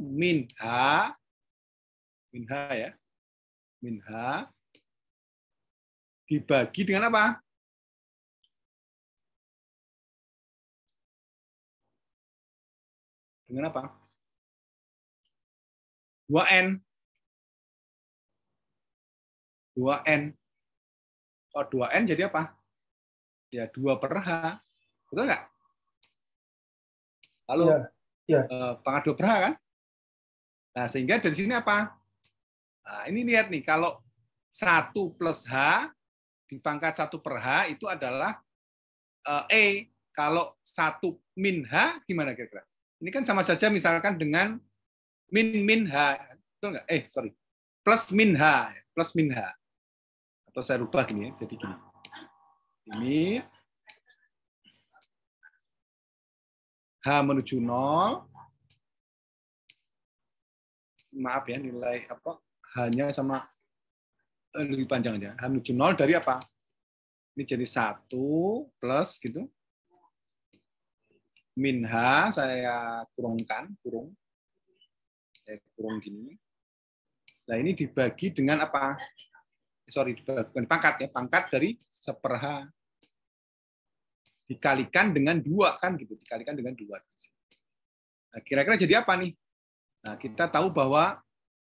min H ya. Min H dibagi dengan apa? Dengan apa? 2N. 2N. Kalau 2N jadi apa? Ya 2 per H. Betul nggak? Halo? Ya. Pangkat 2 per H kan? Nah, sehingga dari sini apa? Nah, ini lihat nih, kalau 1 plus H dipangkat 1 per H itu adalah E. Kalau 1 min H, gimana kira-kira? Ini kan sama saja misalkan dengan min H. Betul nggak? Sorry. Plus min H. Plus min H. Atau saya rubah gini ya, jadi gini. Ini H menuju 0. Maaf ya, nilai apa? Hanya sama lebih panjang aja. H menuju 0 dari apa? Ini jadi 1 plus gitu. Min H saya kurung. Saya kurung gini. Nah, ini dibagi dengan apa? Sorry, bukan pangkat ya. Pangkat dari 1/H. Dikalikan dengan 2 kan gitu. Dikalikan dengan 2. Nah, kira-kira jadi apa nih? Nah, kita tahu bahwa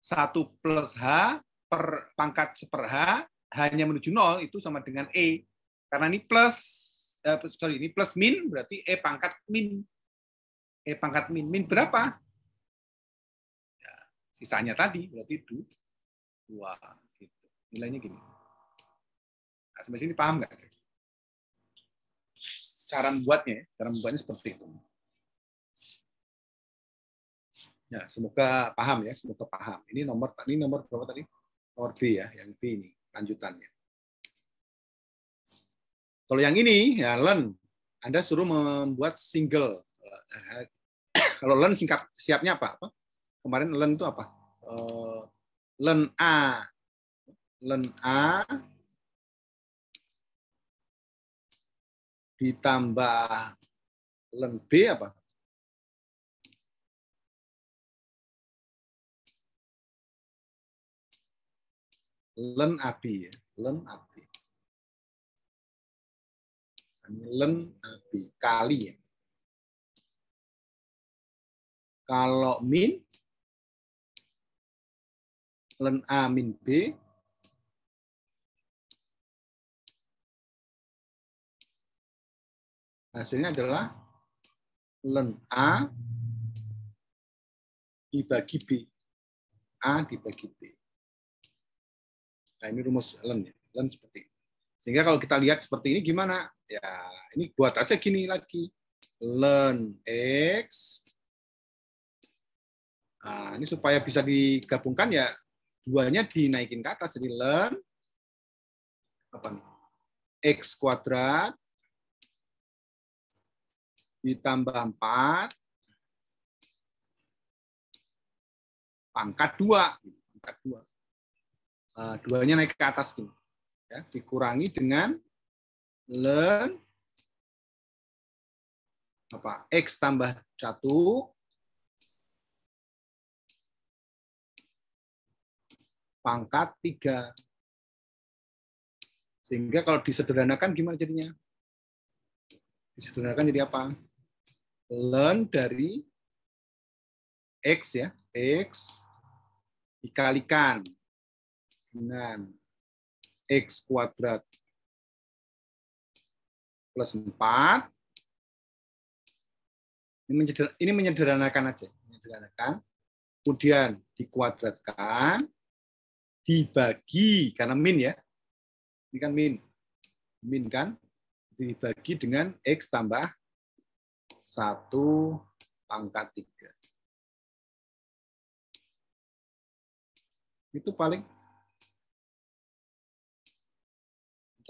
1 plus H per pangkat 1/H hanya menuju 0 itu sama dengan E. Karena ini ini plus min berarti E pangkat min. E pangkat min. Min berapa? Ya, sisanya tadi berarti 2. Gitu. Nilainya gini. Nah, sampai sini paham nggak? Cara membuatnya seperti itu. Ya, semoga paham ya, semoga paham. Ini nomor berapa tadi? Nomor B ya, yang B ini lanjutannya. Kalau yang ini ya learn, Anda suruh membuat single. Kalau learn siapnya apa? Kemarin learn itu apa? Learn A ditambah learn B apa? Learn AB ya, learn AB. Learn AB kali ya. Kalau min learn A min B hasilnya adalah learn A dibagi B. A dibagi B. Nah, ini rumus learn ya. Learn seperti ini. Sehingga kalau kita lihat seperti ini gimana? Ya, ini buat aja gini lagi. Learn X. Nah, ini supaya bisa digabungkan ya, duanya dinaikin ke atas. Jadi learn apa nih? X kuadrat ditambah 4 pangkat 2. Pangkat 2. Duanya naik ke atas gini. Ya, dikurangi dengan learn apa? X tambah 1 pangkat 3. Sehingga kalau disederhanakan gimana jadinya? Disederhanakan jadi apa? Learn dari X ya, X dikalikan dengan X kuadrat plus 4. Ini menyederhanakan aja. Menyederhanakan. Kemudian dikuadratkan, dibagi, karena min ya. Ini kan min. Min kan. Dibagi dengan X tambah 1 pangkat 3. Itu paling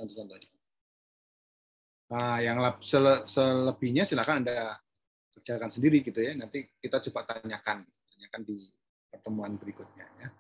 contoh-contohnya. Nah, yang selebihnya silakan Anda kerjakan sendiri gitu ya. Nanti kita coba tanyakan di pertemuan berikutnya ya.